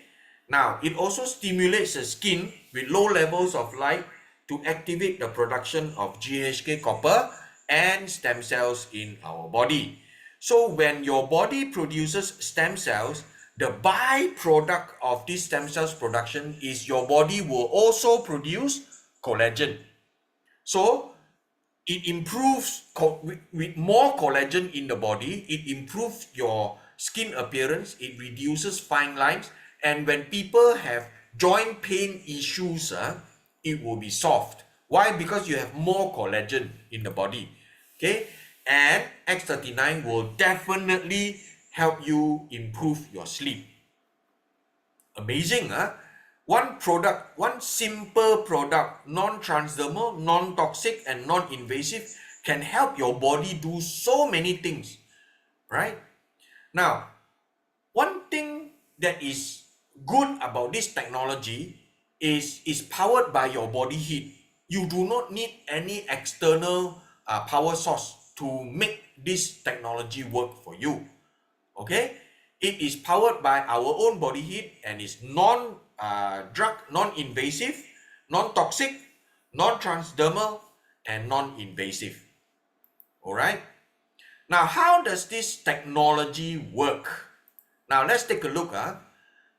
now it also stimulates the skin with low levels of light to activate the production of GHK copper and stem cells in our body. So when your body produces stem cells, the byproduct of this stem cells production is your body will also produce collagen. So it improves with more collagen in the body. It improves your skin appearance. It reduces fine lines. And when people have joint pain issues, it will be soft. Why? Because you have more collagen in the body. Okay, and X39 will definitely help you improve your sleep. Amazing, huh? One product, one simple product, non-transdermal, non-toxic, and non-invasive, can help your body do so many things, right? Now, one thing that is good about this technology is powered by your body heat. You do not need any external power source to make this technology work for you. Okay, it is powered by our own body heat and is non-drug, non-invasive, non-toxic, non-transdermal, and non-invasive. All right. Now, how does this technology work? Now, let's take a look.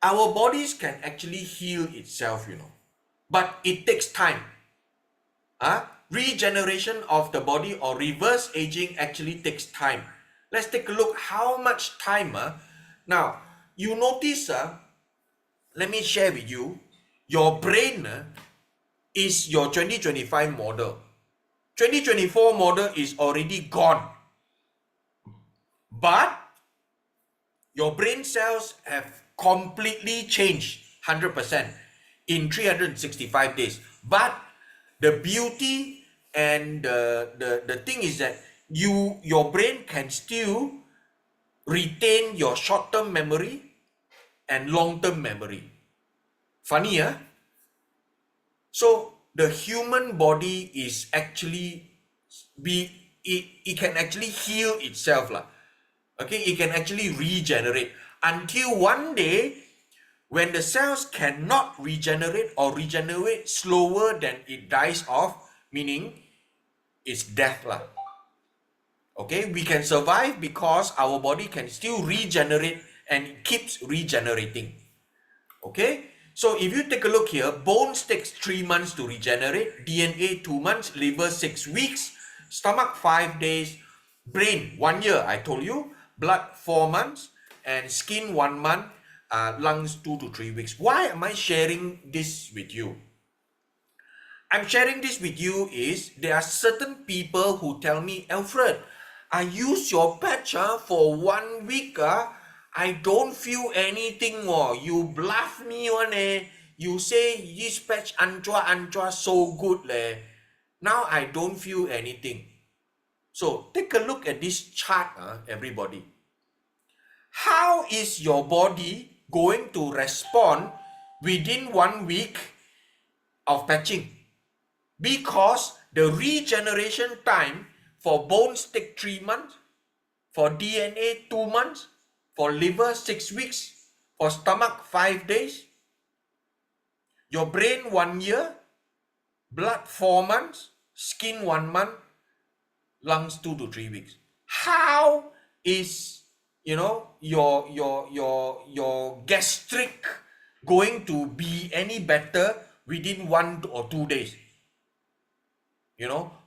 Our bodies can actually heal itself, but it takes time. Regeneration of the body or reverse aging actually takes time. Let's take a look how much time. Now, you notice, let me share with you, your brain is your 2025 model. 2024 model is already gone. But your brain cells have completely changed 100% in 365 days. But the beauty and the thing is that your brain can still retain your short-term memory and long-term memory. Funny, huh? So the human body is actually it can actually heal itself. Okay, it can actually regenerate until one day when the cells cannot regenerate or regenerate slower than it dies off, meaning it's death. Okay, we can survive because our body can still regenerate and it keeps regenerating. Okay, so if you take a look here, bones takes 3 months to regenerate, DNA 2 months, liver 6 weeks, stomach 5 days, brain 1 year, I told you, blood 4 months, and skin 1 month, lungs 2 to 3 weeks. Why am I sharing this with you? I'm sharing this with you is there are certain people who tell me, Alfred, I use your patch for 1 week. I don't feel anything. You bluff me. You say this patch anjua so good. Now I don't feel anything. So take a look at this chart, everybody. How is your body going to respond within 1 week of patching? Because the regeneration time for bones take 3 months, for DNA 2 months, for liver 6 weeks, for stomach 5 days, your brain 1 year, blood 4 months, skin 1 month, lungs 2 to 3 weeks. How is your gastric going to be any better within 1 or 2 days?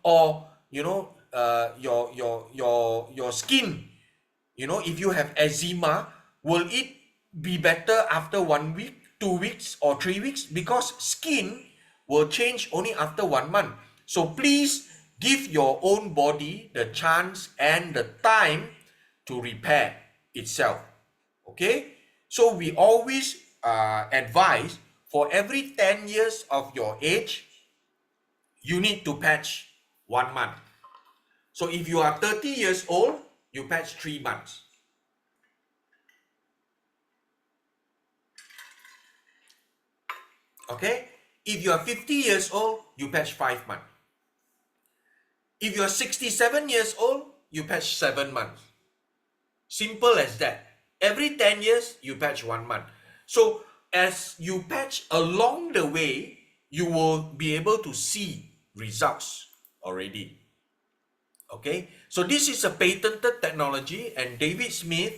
Or your skin, if you have eczema, will it be better after 1 week, 2 weeks, or 3 weeks? Because skin will change only after 1 month. So please give your own body the chance and the time to repair itself. Okay, so we always advise for every 10 years of your age, you need to patch 1 month. So if you are 30 years old, you patch 3 months. Okay, if you are 50 years old, you patch 5 months. If you are 67 years old, you patch 7 months. Simple as that. Every 10 years, you patch 1 month. So as you patch along the way, you will be able to see results already. Okay, so this is a patented technology, and David Smith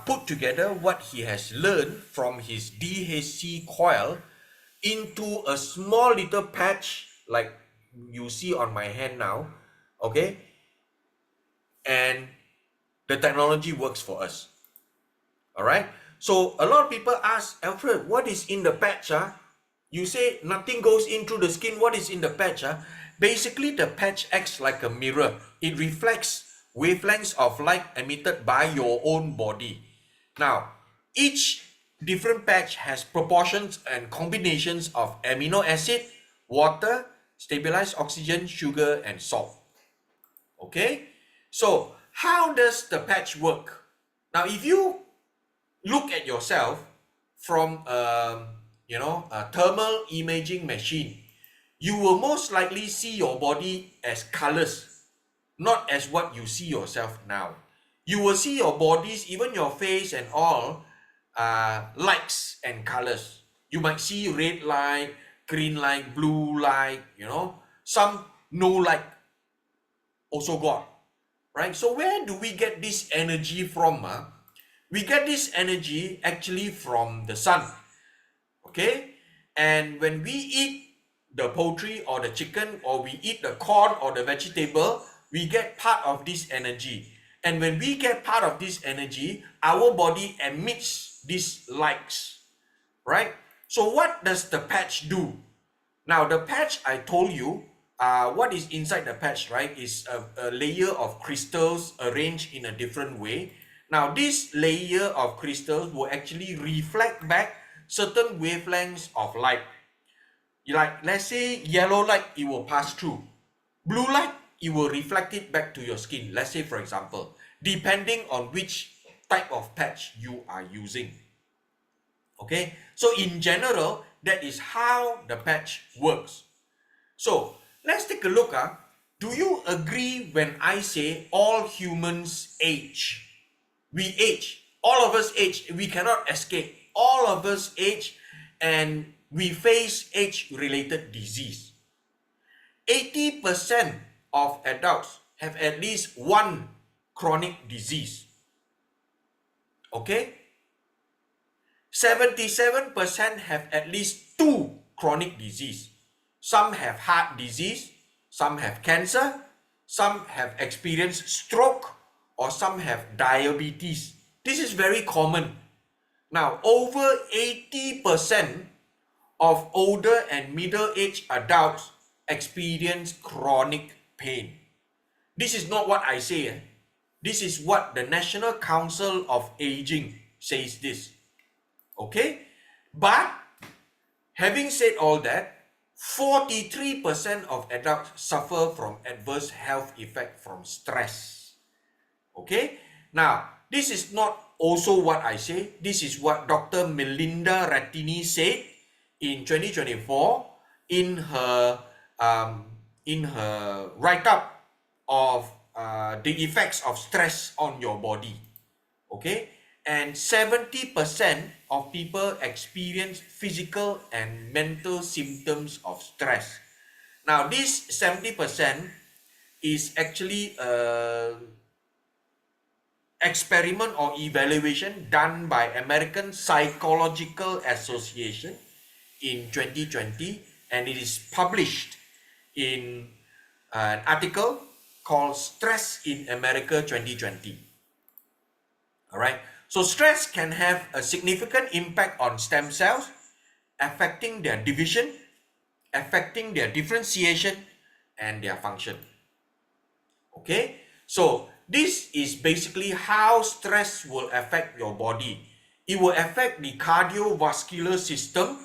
put together what he has learned from his DHC coil into a small little patch like you see on my hand now. Okay, and the technology works for us. All right, so a lot of people ask, Alfred, what is in the patch? You say nothing goes in through the skin. What is in the patch? Basically, the patch acts like a mirror. It reflects wavelengths of light emitted by your own body. Now, each different patch has proportions and combinations of amino acid, water, stabilized oxygen, sugar, and salt. Okay? So, how does the patch work? Now, if you look at yourself from a thermal imaging machine, you will most likely see your body as colors, not as what you see yourself now. You will see your bodies, even your face and all, lights and colors. You might see red light, green light, blue light, some no light also got, right? So where do we get this energy from? We get this energy actually from the sun, okay? And when we eat the poultry or the chicken, or we eat the corn or the vegetable, we get part of this energy. And when we get part of this energy, our body emits these lights, right? So what does the patch do? Now the patch, I told you, what is inside the patch, right, is a layer of crystals arranged in a different way. Now this layer of crystals will actually reflect back certain wavelengths of light. Like, let's say yellow light, it will pass through. Blue light, it will reflect it back to your skin. Let's say, for example, depending on which type of patch you are using. Okay, so in general, that is how the patch works. So let's take a look. Do you agree when I say all humans age? We age. All of us age. We cannot escape. All of us age, and we face age-related disease. 80% of adults have at least one chronic disease. Okay? 77% have at least two chronic disease. Some have heart disease, some have cancer, some have experienced stroke, or some have diabetes. This is very common. Now, over 80% of older and middle-aged adults experience chronic pain. This is not what I say. This is what the National Council of Aging says this. Okay? But, having said all that, 43% of adults suffer from adverse health effects from stress. Okay? Now, this is not also what I say. This is what Dr. Melinda Rattini said in 2024 in her write-up of the effects of stress on your body. Okay? And 70% of people experience physical and mental symptoms of stress. Now, this 70% is actually an experiment or evaluation done by American Psychological Association in 2020, and it is published in an article called Stress in America 2020. All right. So stress can have a significant impact on stem cells, affecting their division, affecting their differentiation, and their function. Okay, so this is basically how stress will affect your body. It will affect the cardiovascular system,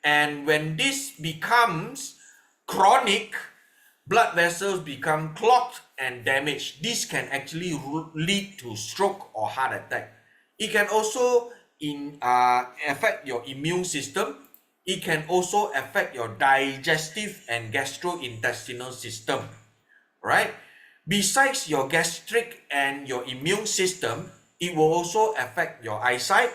and when this becomes chronic, blood vessels become clogged and damaged. This can actually lead to stroke or heart attack. It can also affect your immune system. It can also affect your digestive and gastrointestinal system, right? Besides your gastric and your immune system, it will also affect your eyesight.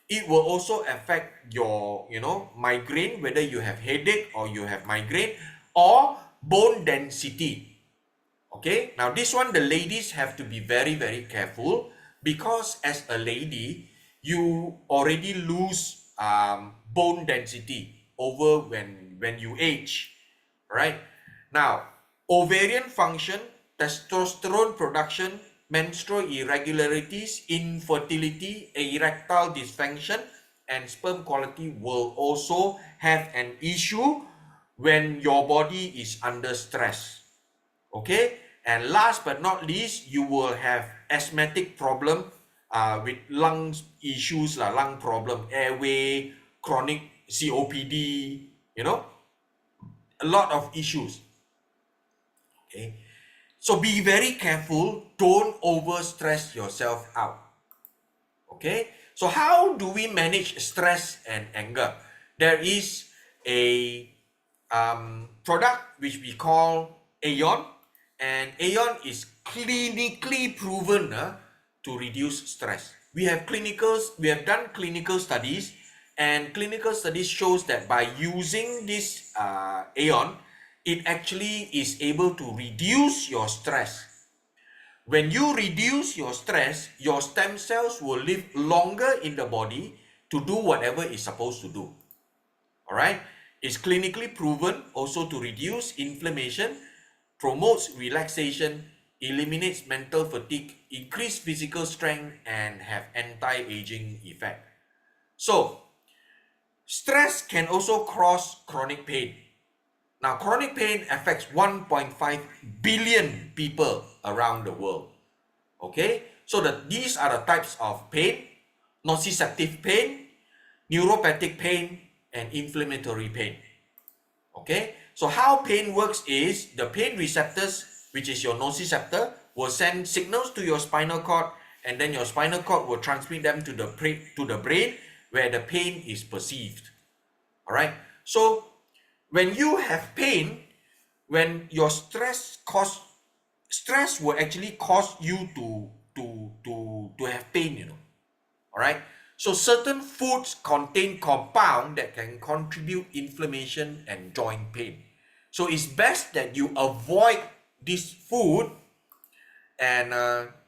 It will also affect your, migraine, whether you have headache or you have migraine, or bone density. Okay, now this one, the ladies have to be very, very careful, because as a lady, you already lose bone density over when you age, right? Now, ovarian function, testosterone production, menstrual irregularities, infertility, erectile dysfunction, and sperm quality will also have an issue when your body is under stress. Okay, and last but not least, you will have asthmatic problem with lungs issues, lung problem, airway, chronic COPD, you know, a lot of issues. Okay, so be very careful, don't overstress yourself out. Okay, so how do we manage stress and anger? There is a product which we call Aeon, and Aeon is clinically proven to reduce stress. We have done clinical studies, and clinical studies shows that by using this Aeon, it actually is able to reduce your stress. When you reduce your stress, your stem cells will live longer in the body to do whatever it's supposed to do. All right? It's clinically proven also to reduce inflammation, promotes relaxation, eliminates mental fatigue, increase physical strength, and have anti-aging effect. So, stress can also cause chronic pain. Now, chronic pain affects 1.5 billion people around the world. Okay, so these are the types of pain: nociceptive pain, neuropathic pain, and inflammatory pain. Okay, so how pain works is the pain receptors, which is your nociceptor, will send signals to your spinal cord, and then your spinal cord will transmit them to the brain where the pain is perceived. All right, so when you have pain, when your stress will actually cause you to have pain, you know. All right, so certain foods contain compound that can contribute inflammation and joint pain. So it's best that you avoid this food and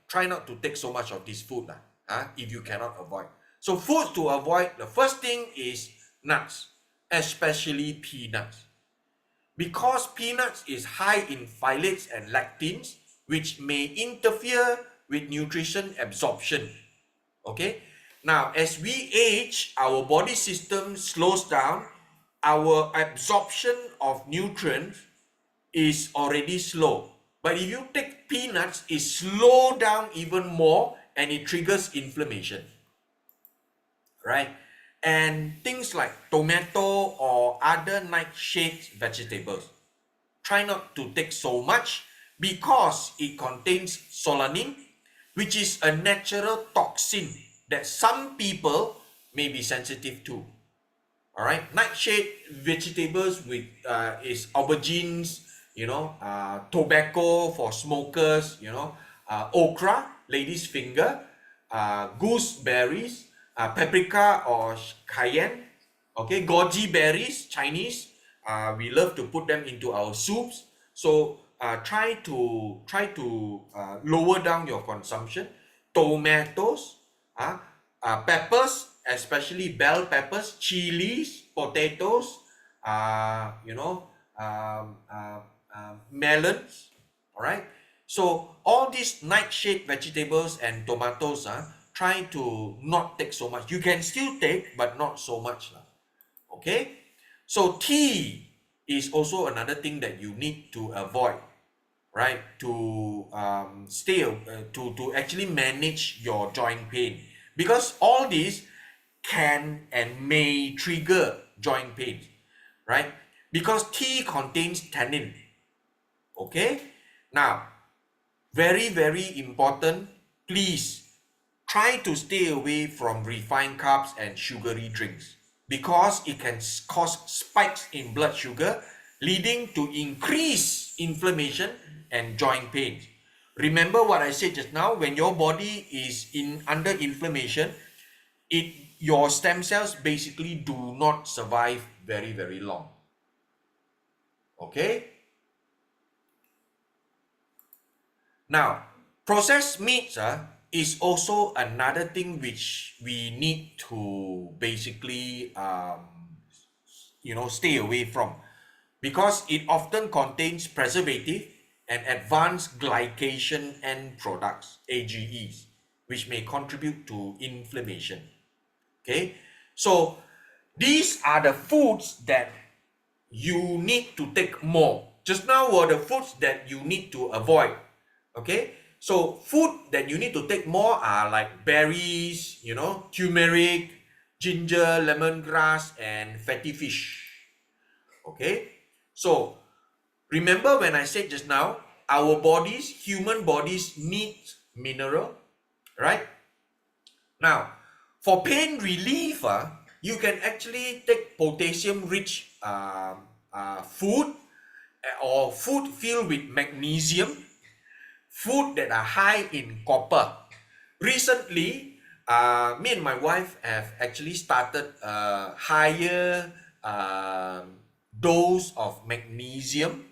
try not to take so much of this food if you cannot avoid. So foods to avoid, the first thing is nuts, especially peanuts. Because peanuts is high in phthalates and lectins, which may interfere with nutrition absorption. Okay, now as we age, our body system slows down, our absorption of nutrients is already slow. But if you take peanuts, it slows down even more and it triggers inflammation. Right? And things like tomato or other nightshade vegetables, try not to take so much because it contains solanine, which is a natural toxin that some people may be sensitive to. All right, nightshade vegetables with is aubergines, you know, tobacco for smokers, you know, okra, lady's finger, gooseberries, paprika or cayenne, okay, goji berries, Chinese, we love to put them into our soups. So try to lower down your consumption. Tomatoes, peppers, especially bell peppers, chilies, potatoes, you know, melons. All right. So all these nightshade vegetables and tomatoes, try to not take so much. You can still take, but not so much. Okay? So tea is also another thing that you need to avoid, right? To to actually manage your joint pain. Because all these can and may trigger joint pain, right? Because tea contains tannin. Okay? Now, very, very important, please try to stay away from refined carbs and sugary drinks because it can cause spikes in blood sugar, leading to increased inflammation and joint pain. Remember what I said just now, when your body is under inflammation, your stem cells basically do not survive very, very long. Okay? Now, processed meats is also another thing which we need to basically stay away from, because it often contains preservative and advanced glycation end products, AGEs, which may contribute to inflammation. Okay, So these are the foods that you need to take more. Just now were the foods that you need to avoid. Okay, so food that you need to take more are like berries, you know, turmeric, ginger, lemongrass, and fatty fish. Okay, so remember when I said just now, our bodies, human bodies, need mineral, right? Now, for pain relief, you can actually take potassium-rich food or food filled with magnesium, food that are high in copper. Recently, me and my wife have actually started a higher dose of magnesium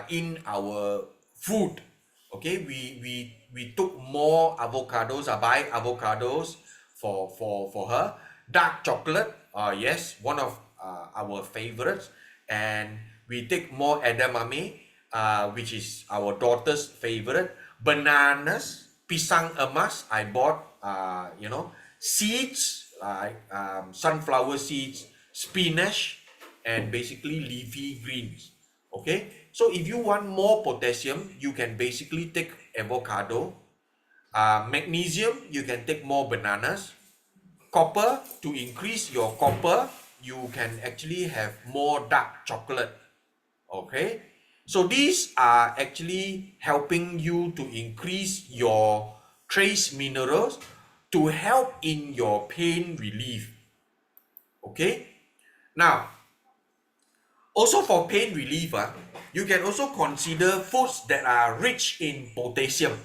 in our food. Okay, we took more avocados. I buy avocados for her. Dark chocolate, yes, one of our favorites. And we take more edamame, which is our daughter's favorite. Bananas, pisang emas. I bought, you know, seeds like sunflower seeds, spinach, and basically leafy greens. Okay, so if you want more potassium, you can basically take avocado. Magnesium, you can take more bananas. Copper, to increase your copper, you can actually have more dark chocolate. Okay, so these are actually helping you to increase your trace minerals to help in your pain relief. Okay, now also for pain relief, you can also consider foods that are rich in potassium.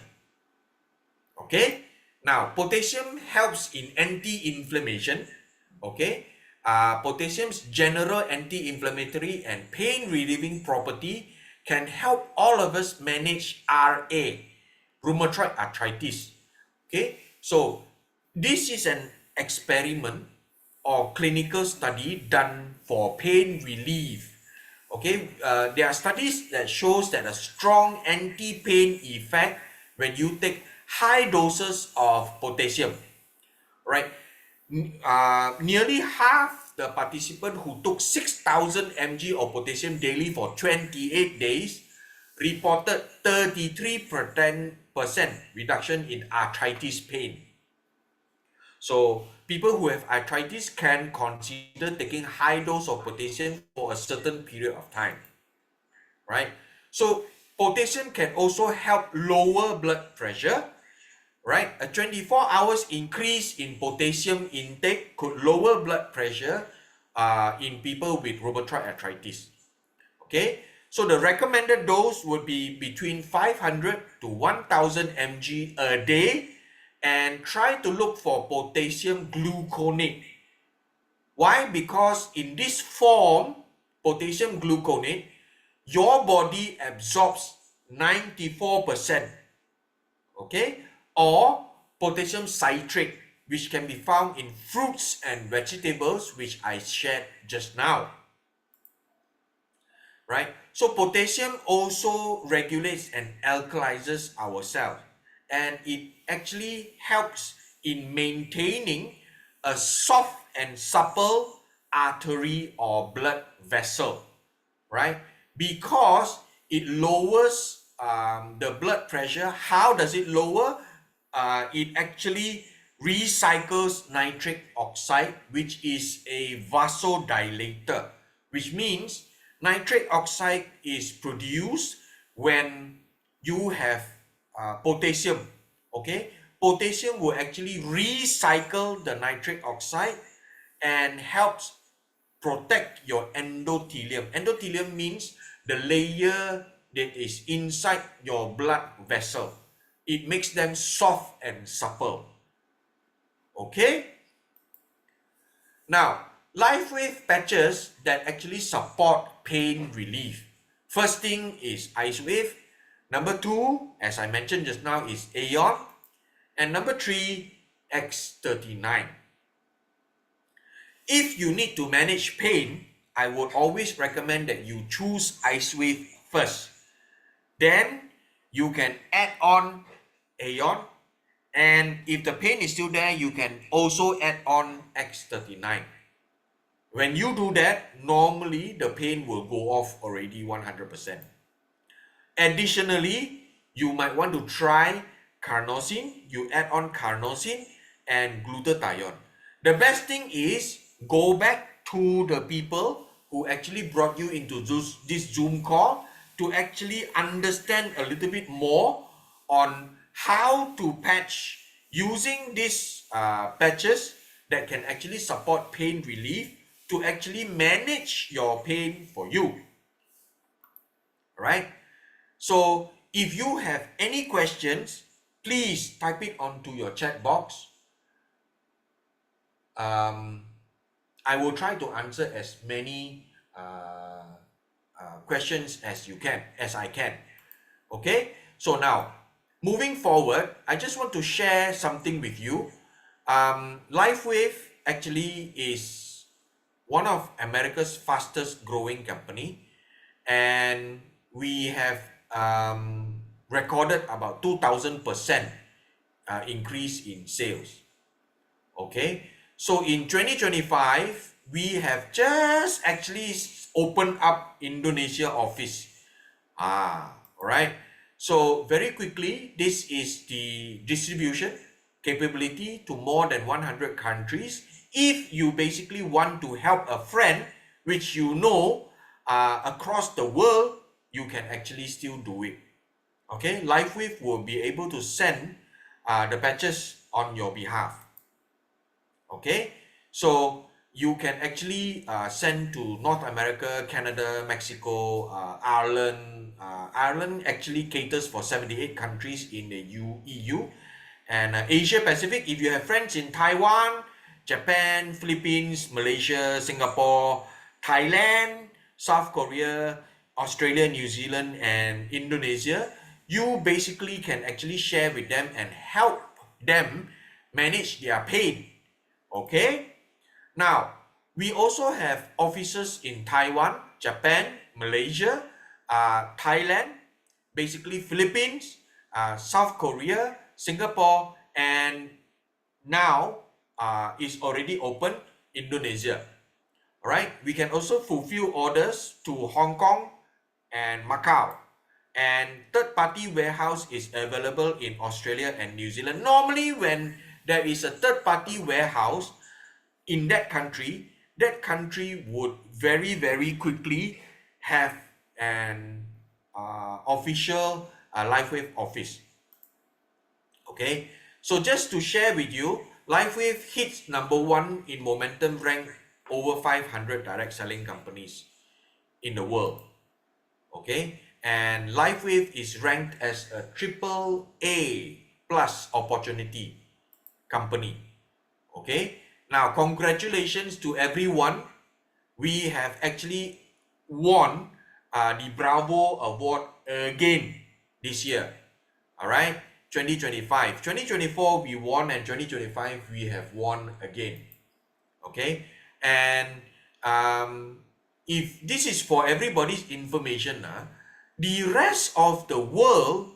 Okay, now potassium helps in anti-inflammation. Okay, potassium's general anti-inflammatory and pain relieving property can help all of us manage RA, rheumatoid arthritis. Okay, so this is an experiment or clinical study done for pain relief. Okay, there are studies that shows that a strong anti-pain effect when you take high doses of potassium, right? Nearly half the participants who took 6,000 mg of potassium daily for 28 days reported 33% reduction in arthritis pain. So people who have arthritis can consider taking high dose of potassium for a certain period of time, right? So potassium can also help lower blood pressure, right? A 24 hours increase in potassium intake could lower blood pressure in people with rheumatoid arthritis. Okay, so the recommended dose would be between 500 to 1000 mg a day, and try to look for potassium gluconate. Why? Because in this form, potassium gluconate, your body absorbs 94%, okay, or potassium citrate, which can be found in fruits and vegetables, which I shared just now, right? So potassium also regulates and alkalizes our cells, and it actually helps in maintaining a soft and supple artery or blood vessel, right? Because it lowers the blood pressure. How does it lower? It actually recycles nitric oxide, which is a vasodilator, which means nitric oxide is produced when you have potassium. Okay, potassium will actually recycle the nitric oxide and helps protect your endothelium. Endothelium means the layer that is inside your blood vessel. It makes them soft and supple. Okay, now LifeWave patches that actually support pain relief. First thing is IceWave. Number 2, as I mentioned just now, is Aeon. And number 3, X39. If you need to manage pain, I would always recommend that you choose IceWave first. Then you can add on Aeon, And if the pain is still there, you can also add on X39. When you do that, normally the pain will go off already 100%. Additionally, you might want to try carnosine. You add on carnosine and glutathione. The best thing is go back to the people who actually brought you into this Zoom call to actually understand a little bit more on how to patch using these patches that can actually support pain relief to actually manage your pain for you. Right? So if you have any questions, please type it onto your chat box. I will try to answer as many questions as I can. Okay, so now moving forward, I just want to share something with you. LifeWave actually is one of America's fastest growing company, and we have recorded about 2000% increase in sales. Okay, so in 2025, we have just actually opened up Indonesia office. Alright. So very quickly, this is the distribution capability to more than 100 countries. If you basically want to help a friend, which you know across the world, you can actually still do it. Okay, LifeWave will be able to send the patches on your behalf. Okay, so you can actually send to North America, Canada, Mexico, Ireland. Ireland actually caters for 78 countries in the EU. And Asia Pacific, if you have friends in Taiwan, Japan, Philippines, Malaysia, Singapore, Thailand, South Korea, Australia, New Zealand, and Indonesia, you basically can actually share with them and help them manage their pain. Okay? Now, we also have offices in Taiwan, Japan, Malaysia, Thailand, basically Philippines, South Korea, Singapore, and now is already open Indonesia. Alright, we can also fulfill orders to Hong Kong and Macau. And third-party warehouse is available in Australia and New Zealand. Normally, when there is a third-party warehouse in that country would very, very quickly have an official LifeWave office. Okay, so just to share with you, LifeWave hits #1 in momentum rank over 500 direct selling companies in the world. Okay, and LifeWave is ranked as a AAA plus opportunity company. Okay, now congratulations to everyone. We have actually won the Bravo Award again this year. Alright, 2025. 2024 we won, and 2025 we have won again. Okay, and if this is for everybody's information, the rest of the world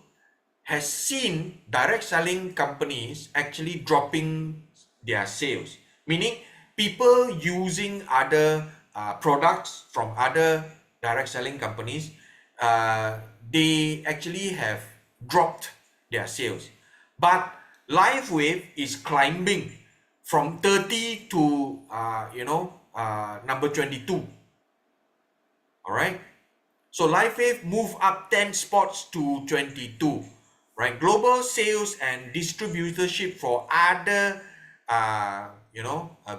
has seen direct selling companies actually dropping their sales, meaning people using other products from other direct selling companies, they actually have dropped their sales. But LifeWave is climbing from 30 to number 22. Alright, so LifeWave moved up 10 spots to 22. Right, global sales and distributorship for other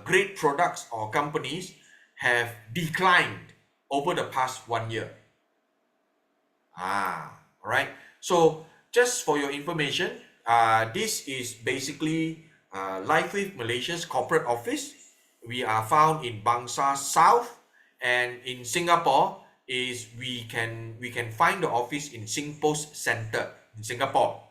great products or companies have declined over the past 1 year. Alright, so just for your information, this is basically LifeWave Malaysia's corporate office. We are found in Bangsar South, and in Singapore is we can find the office in SingPost Center in Singapore.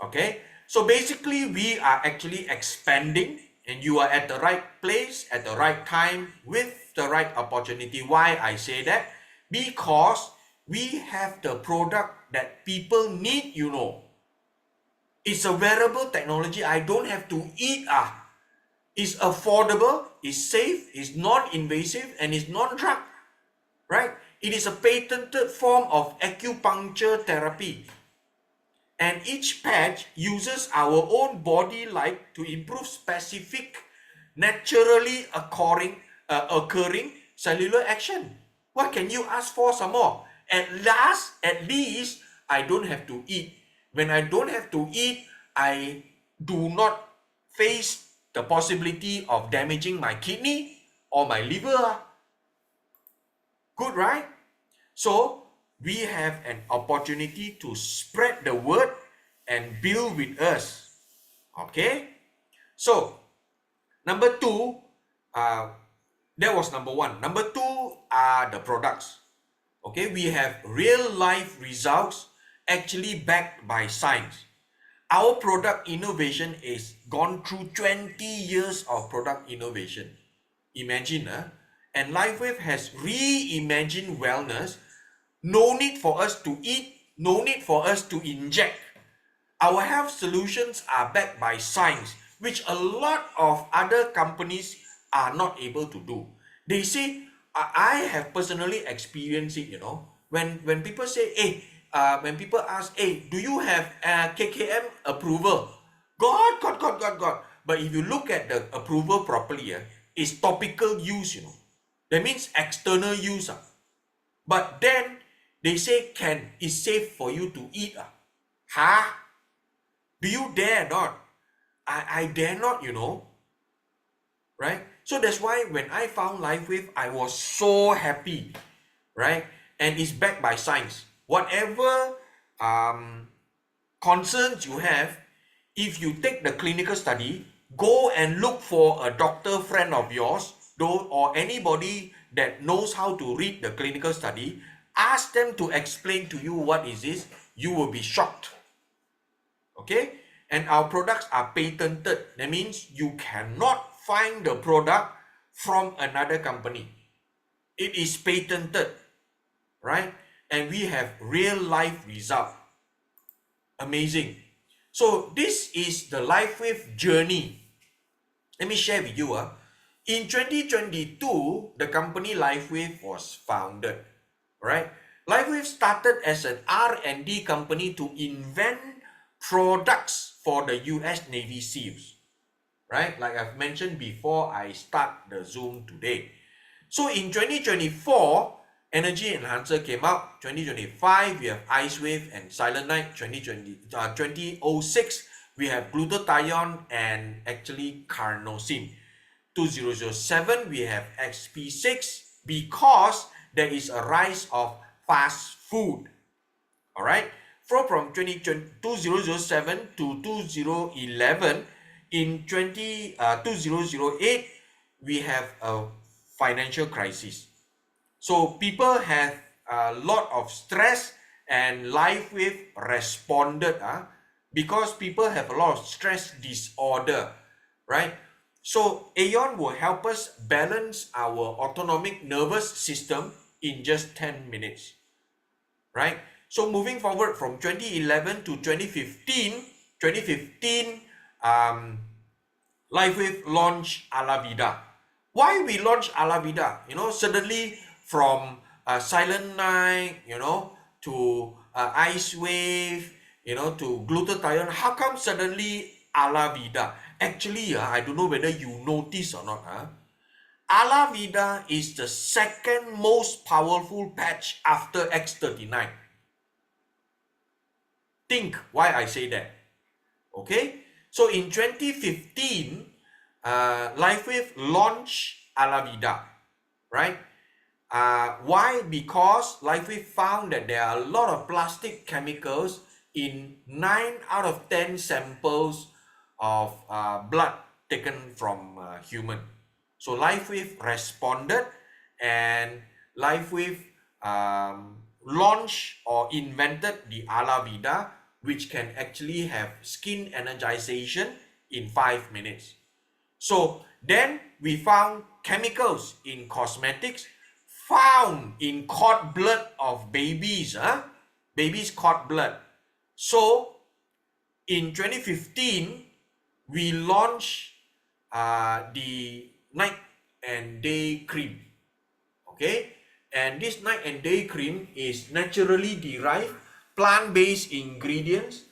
Okay, so basically we are actually expanding, and you are at the right place at the right time with the right opportunity. Why I say that? Because we have the product that people need, It's a wearable technology. I don't have to eat. It's affordable, it's safe, it's non-invasive, and it's non-drug. Right? It is a patented form of acupuncture therapy. And each patch uses our own body light to improve specific, naturally occurring cellular action. What can you ask for some more? At least, I don't have to eat. When I don't have to eat, I do not face the possibility of damaging my kidney or my liver. Good, right? So, we have an opportunity to spread the word and build with us. Okay? So, number two, that was number one. Number two are the products. Okay, we have real life results actually backed by science. Our product innovation is gone through 20 years of product innovation. Imagine, and LifeWave has reimagined wellness. No need for us to eat, no need for us to inject. Our health solutions are backed by science, which a lot of other companies are not able to do. They say, I have personally experienced it, when people say, hey, when people ask, hey, do you have KKM approval? God. But if you look at the approval properly, it's topical use, That means external use. But then they say, it's safe for you to eat. Do you dare not? I dare not, Right? So that's why when I found LifeWave, I was so happy, right? And it's backed by science. Whatever concerns you have, if you take the clinical study, go and look for a doctor friend of yours, or anybody that knows how to read the clinical study, ask them to explain to you what is this. You will be shocked. Okay? And our products are patented. That means you cannot find the product from another company. It is patented, right? And we have real life result. Amazing. So this is the LifeWave journey. Let me share with you. In 2022, the company LifeWave was founded, right? LifeWave started as an R&D company to invent products for the US Navy SEALs. Right? Like I've mentioned before, I start the Zoom today. So in 2024, Energy Enhancer came out. 2025, we have IceWave and Silent Night. 2006, we have Glutathione and actually Carnosine. 2007, we have XP6 because there is a rise of fast food. All right? From 2007 to 2011, in 2008, we have a financial crisis. So people have a lot of stress, and LifeWave responded because people have a lot of stress disorder, right? So Aeon will help us balance our autonomic nervous system in just 10 minutes, right? So moving forward from 2011 to 2015, LifeWave launched Alavida. Why we launched Alavida? Suddenly from Silent Night, to IceWave, to Glutathione. How come suddenly Alavida? Actually, I don't know whether you notice or not. Alavida is the second most powerful patch after X39. Think why I say that. Okay? So in 2015, LifeWave launched Alavida, right? Why? Because LifeWave found that there are a lot of plastic chemicals in 9 out of 10 samples of blood taken from human. So LifeWave responded, and LifeWave launched or invented the Alavida, which can actually have skin energization in 5 minutes. So then we found chemicals in cosmetics found in cord blood of babies, babies' cord blood. So in 2015, we launched the night and day cream. Okay, and this night and day cream is naturally derived, plant-based ingredients.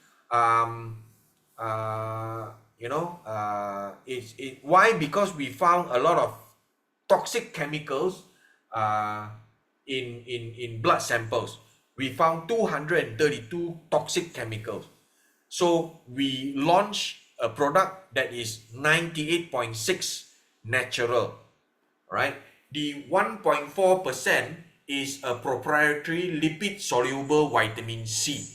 Why? Because we found a lot of toxic chemicals in blood samples. We found 232 toxic chemicals. So we launched a product that is 98.6 natural, right? The 1.4% is a proprietary lipid soluble vitamin C.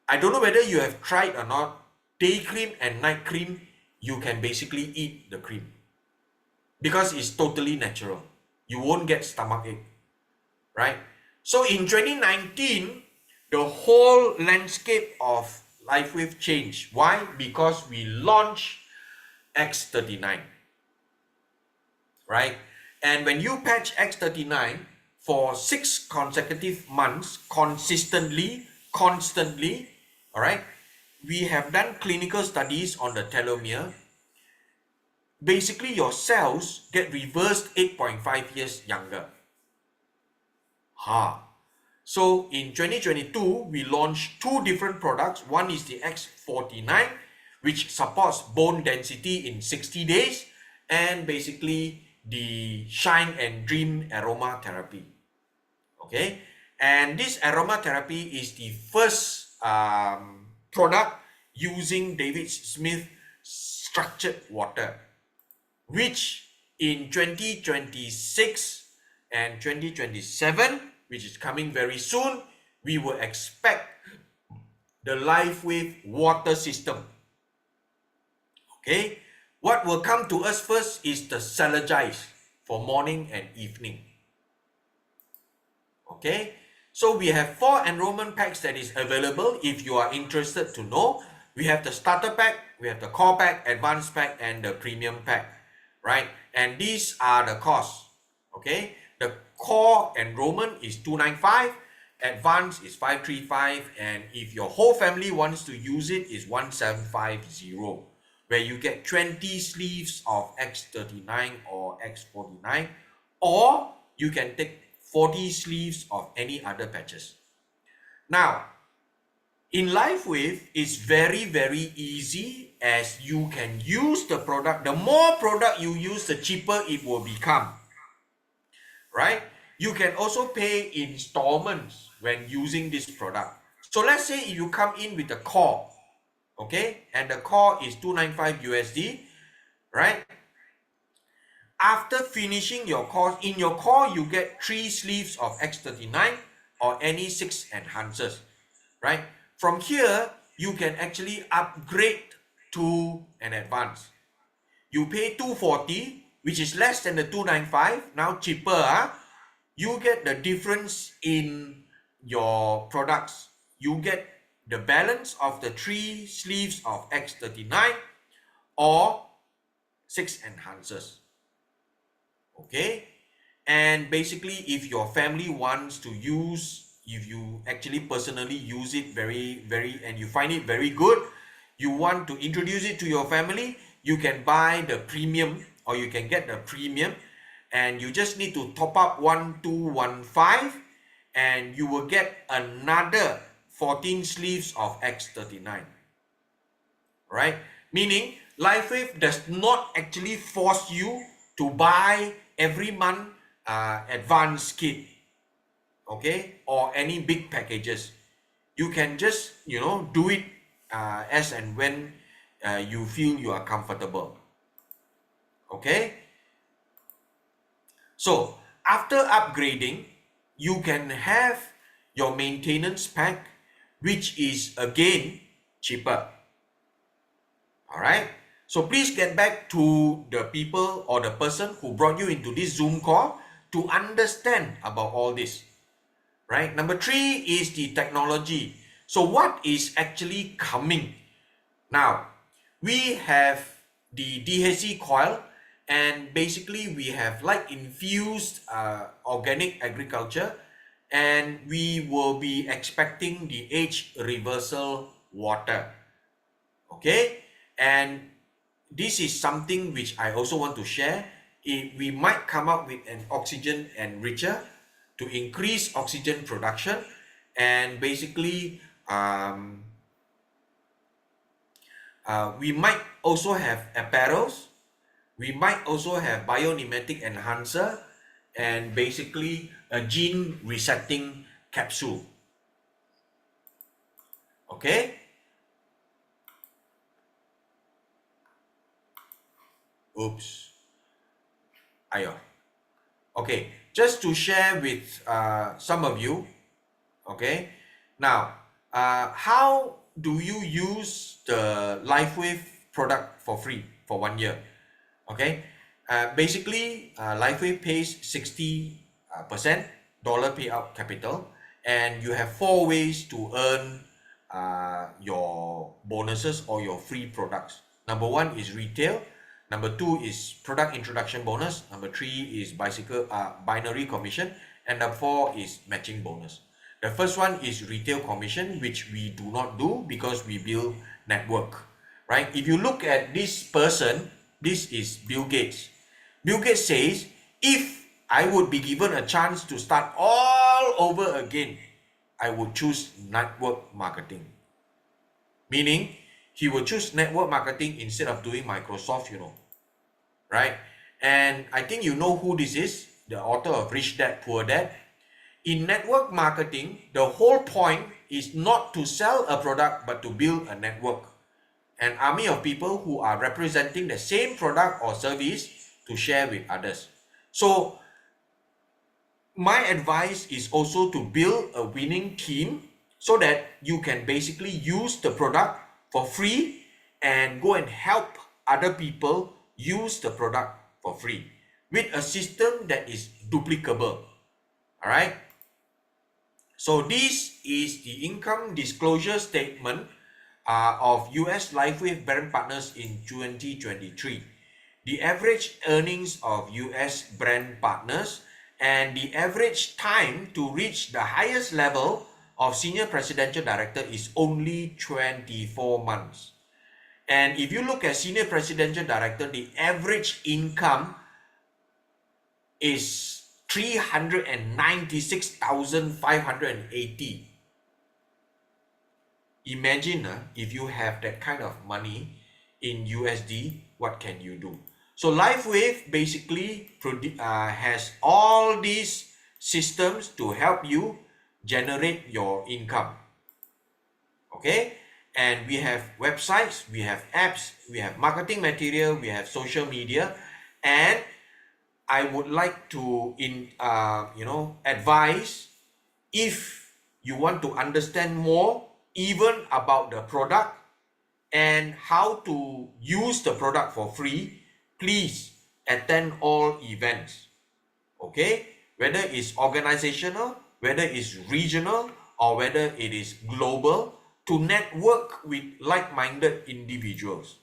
I don't know whether you have tried or not. Day cream and night cream, you can basically eat the cream because it's totally natural. You won't get stomachache, right? So in 2019, the whole landscape of LifeWave changed. Why? Because we launched X39, right? And when you patch X39 for 6 consecutive months, constantly, all right, we have done clinical studies on the telomere. Basically, your cells get reversed 8.5 years younger. So in 2022, we launched 2 different products. One is the X49, which supports bone density in 60 days, and basically the Shine and Dream aromatherapy. Okay, and this aromatherapy is the first product using David Smith structured water, which in 2026 and 2027, which is coming very soon, we will expect the LifeWave water system. Okay, what will come to us first is the Synergize for morning and evening. Okay, so we have 4 enrollment packs that is available if you are interested to know. We have the starter pack, we have the core pack, advanced pack, and the premium pack, right? And these are the costs. Okay, the core enrollment is 295, advanced is 535, and if your whole family wants to use it, is 1750, where you get 20 sleeves of X39 or X49, or you can take 40 sleeves of any other patches. Now, in LifeWave, it's very, very easy, as you can use the product. The more product you use, the cheaper it will become, right? You can also pay installments when using this product. So let's say if you come in with the core, okay, and the core is 295 USD, right? After finishing your course, in your core, you get 3 sleeves of X39 or any 6 enhancers, right? From here, you can actually upgrade to an advanced. You pay 240, which is less than the 295, now cheaper. You get the difference in your products. You get the balance of the 3 sleeves of X39 or 6 enhancers. Okay, and basically if your family wants to use, if you actually personally use it and you find it very good, you want to introduce it to your family, you can buy the premium, or you can get the premium, and you just need to top up 1215 and you will get another 14 sleeves of X39, right? Meaning LifeWave does not actually force you to buy every month advanced kit, okay, or any big packages. You can just, do it as and when you feel you are comfortable. Okay, so after upgrading, you can have your maintenance pack, which is again cheaper. All right, so please get back to the people or the person who brought you into this Zoom call to understand about all this, right? Number 3 is the technology. So what is actually coming? Now, we have the DHC coil, and basically we have light infused organic agriculture, and we will be expecting the age reversal water. Okay, and this is something which I also want to share. We might come up with an oxygen enricher to increase oxygen production, and basically we might also have apparels, we might also have biomimetic enhancer, and basically a gene resetting capsule. Okay. Oops. Ayo. Okay, just to share with some of you. Okay, now how do you use the LifeWave product for free for 1 year? Okay, basically LifeWave pays 60% dollar payout capital, and you have 4 ways to earn your bonuses or your free products. Number 1 is retail. Number 2 is product introduction bonus. Number 3 is binary commission, and number 4 is matching bonus. The first one is retail commission, which we do not do because we build network, right? If you look at this person, this is Bill Gates. Bill Gates says, if I would be given a chance to start all over again, I would choose network marketing. Meaning, he would choose network marketing instead of doing Microsoft, right? And I think you know who this is, the author of Rich Dad, Poor Dad. In network marketing, the whole point is not to sell a product, but to build a network, an army of people who are representing the same product or service to share with others. So, my advice is also to build a winning team so that you can basically use the product for free and go and help other people use the product for free with a system that is duplicable. All right. So this is the income disclosure statement of US LifeWave brand partners in 2023. The average earnings of US brand partners and the average time to reach the highest level of senior presidential director is only 24 months. And if you look at senior presidential director, the average income is 396,580. Imagine if you have that kind of money in USD, what can you do? So LifeWave basically has all these systems to help you generate your income. Okay, and we have websites, we have apps, we have marketing material, we have social media, and I would like to advise, if you want to understand more even about the product and how to use the product for free, please attend all events. Okay, whether it's organizational, whether it's regional, or whether it is global, to network with like-minded individuals.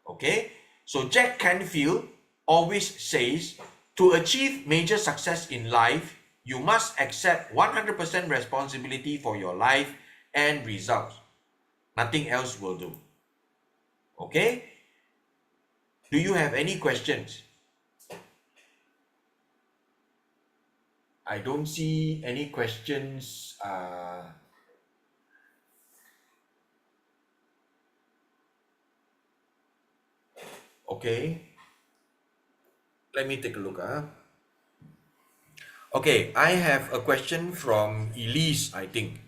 Okay, so Jack Canfield always says, to achieve major success in life, you must accept 100% responsibility for your life and results. Nothing else will do. Okay? Do you have any questions? I don't see any questions. Okay. Let me take a look. Okay, I have a question from Elise, I think.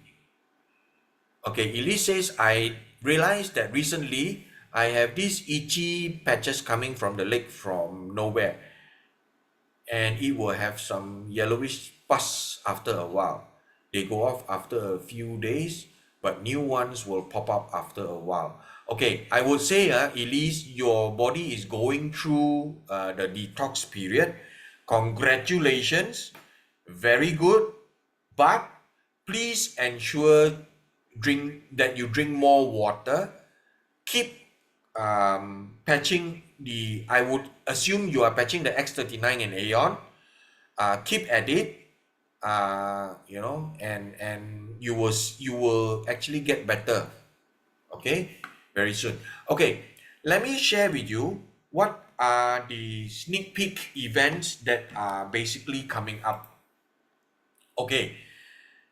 Okay, Elise says, I realized that recently I have these itchy patches coming from the leg from nowhere, and it will have some yellowish pus after a while. They go off after a few days, but new ones will pop up after a while. Okay, I would say, Elise, your body is going through the detox period. Congratulations, very good, but please ensure that you drink more water. Keep patching I would assume you are patching the X39 and Aeon. Keep at it, and you will actually get better. Okay, very soon. Okay, let me share with you what are the sneak peek events that are basically coming up. Okay,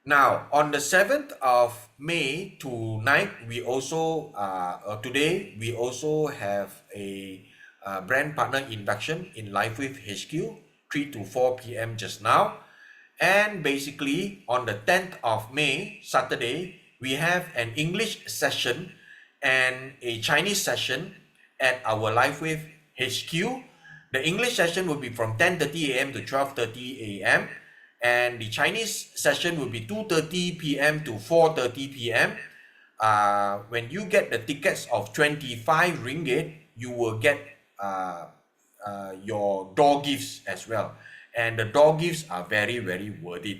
now on the 7th of May tonight, we also today we also have a brand partner induction in LifeWave HQ, 3 to 4 p.m. just now. And basically on the 10th of May, Saturday, we have an English session and a Chinese session at our LifeWave HQ. The English session will be from 10:30 a.m. to 12:30 a.m. and the Chinese session will be 2:30 p.m. to 4:30 p.m. When you get the tickets of 25 ringgit, you will get your door gifts as well. And the door gifts are very, very worth it.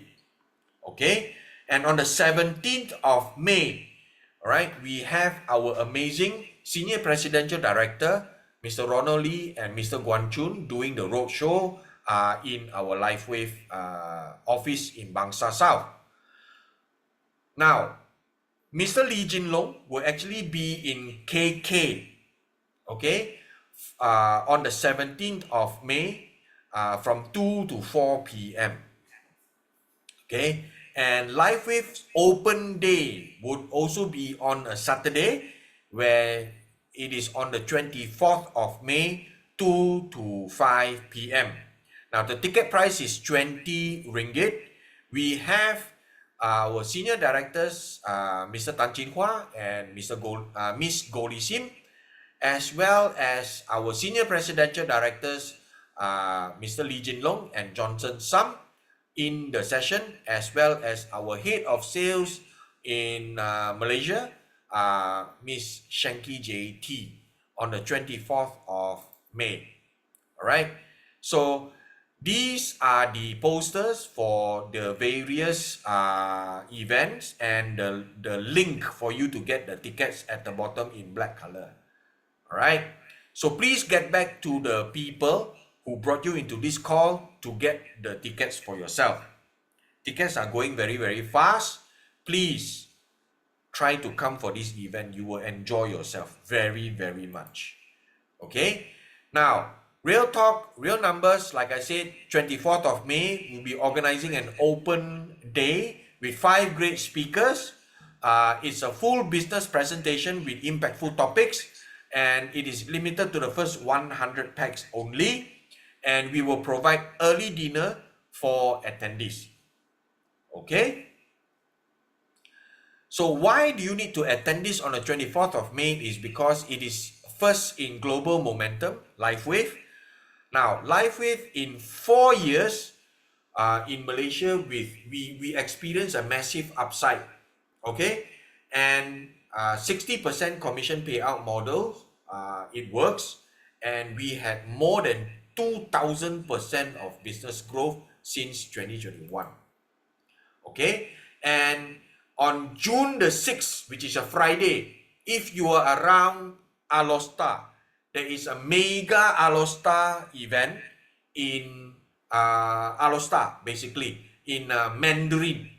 Okay? And on the 17th of May, all right, we have our amazing Senior Presidential Director, Mr. Ronald Lee and Mr. Guan Chun doing the roadshow in our LifeWave office in Bangsa South. Now, Mr. Lee Jinlong will actually be in KK, okay, on the 17th of May from 2 to 4 p.m. Okay, and LifeWave's open day would also be on a Saturday where it is on the 24th of May, 2 to 5 p.m. Now, the ticket price is 20 ringgit. We have our senior directors, Mr. Tan Chin Hua and Miss Goh Li Sim, as well as our senior presidential directors, Mr. Lee Jin Long and Johnson Sam in the session, as well as our head of sales in Malaysia, Miss Shanky JT, on the 24th of May. All right. So these are the posters for the various events and the link for you to get the tickets at the bottom in black color. All right. So please get back to the people who brought you into this call to get the tickets for yourself. Tickets are going very, very fast. Please try to come for this event. You will enjoy yourself very, very much. Okay? Now, real talk, real numbers, like I said, 24th of May, we'll be organizing an open day with 5 great speakers. It's a full business presentation with impactful topics, and it is limited to the first 100 packs only. And we will provide early dinner for attendees. Okay? So why do you need to attend this on the 24th of May is because it is first in global momentum, LifeWave. Now, LifeWave in 4 years in Malaysia, we experienced a massive upside. Okay? And 60% commission payout model, it works. And we had more than 2,000% of business growth since 2021. Okay, and on June the 6th, which is a Friday, if you are around Alosta, there is a mega Alosta event in Alosta, basically in Mandarin.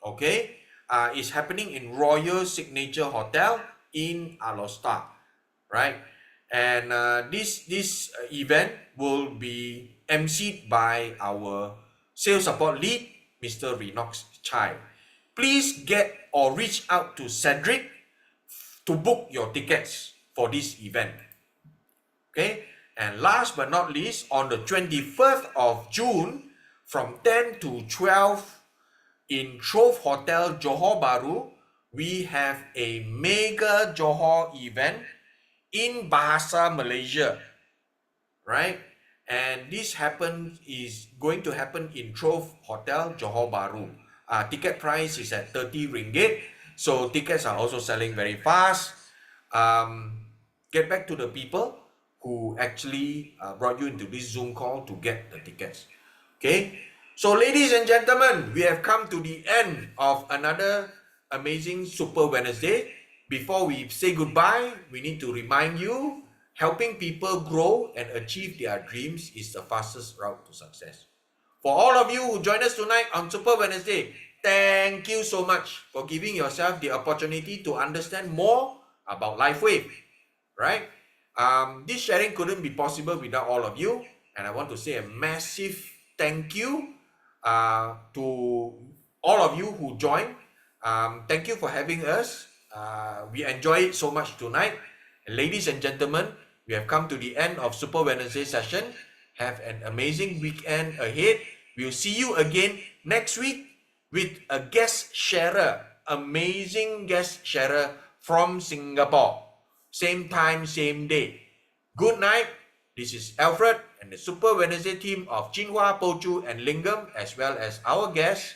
Okay, it's happening in Royal Signature Hotel in Alosta, right? And this event will be emceed by our sales support lead, Mr. Renox Chai. Please get or reach out to Cedric to book your tickets for this event. Okay? And last but not least, on the 21st of June, from 10 to 12 in Trove Hotel, Johor Bahru, we have a mega Johor event in Bahasa Malaysia, right? And this is going to happen in Trove Hotel, Johor Bahru. Ticket price is at 30 ringgit. So tickets are also selling very fast. Get back to the people who actually brought you into this Zoom call to get the tickets. Okay? So ladies and gentlemen, we have come to the end of another amazing Super Wednesday. Before we say goodbye, we need to remind you, helping people grow and achieve their dreams is the fastest route to success. For all of you who joined us tonight on Super Wednesday, thank you so much for giving yourself the opportunity to understand more about LifeWave, right? This sharing couldn't be possible without all of you, and I want to say a massive thank you to all of you who joined. Thank you for having us. We enjoyed it so much tonight. And ladies and gentlemen, we have come to the end of Super Wednesday session. Have an amazing weekend ahead. We'll see you again next week with a guest sharer, amazing guest sharer from Singapore. Same time, same day. Good night. This is Alfred and the Super Wednesday team of Jinhua, Pochu and Lingam, as well as our guests,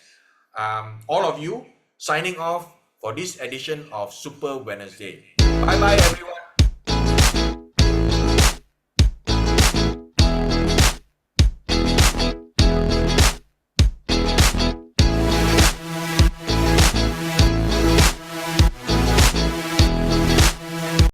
all of you, signing off for this edition of Super Wednesday. Bye-bye, everyone.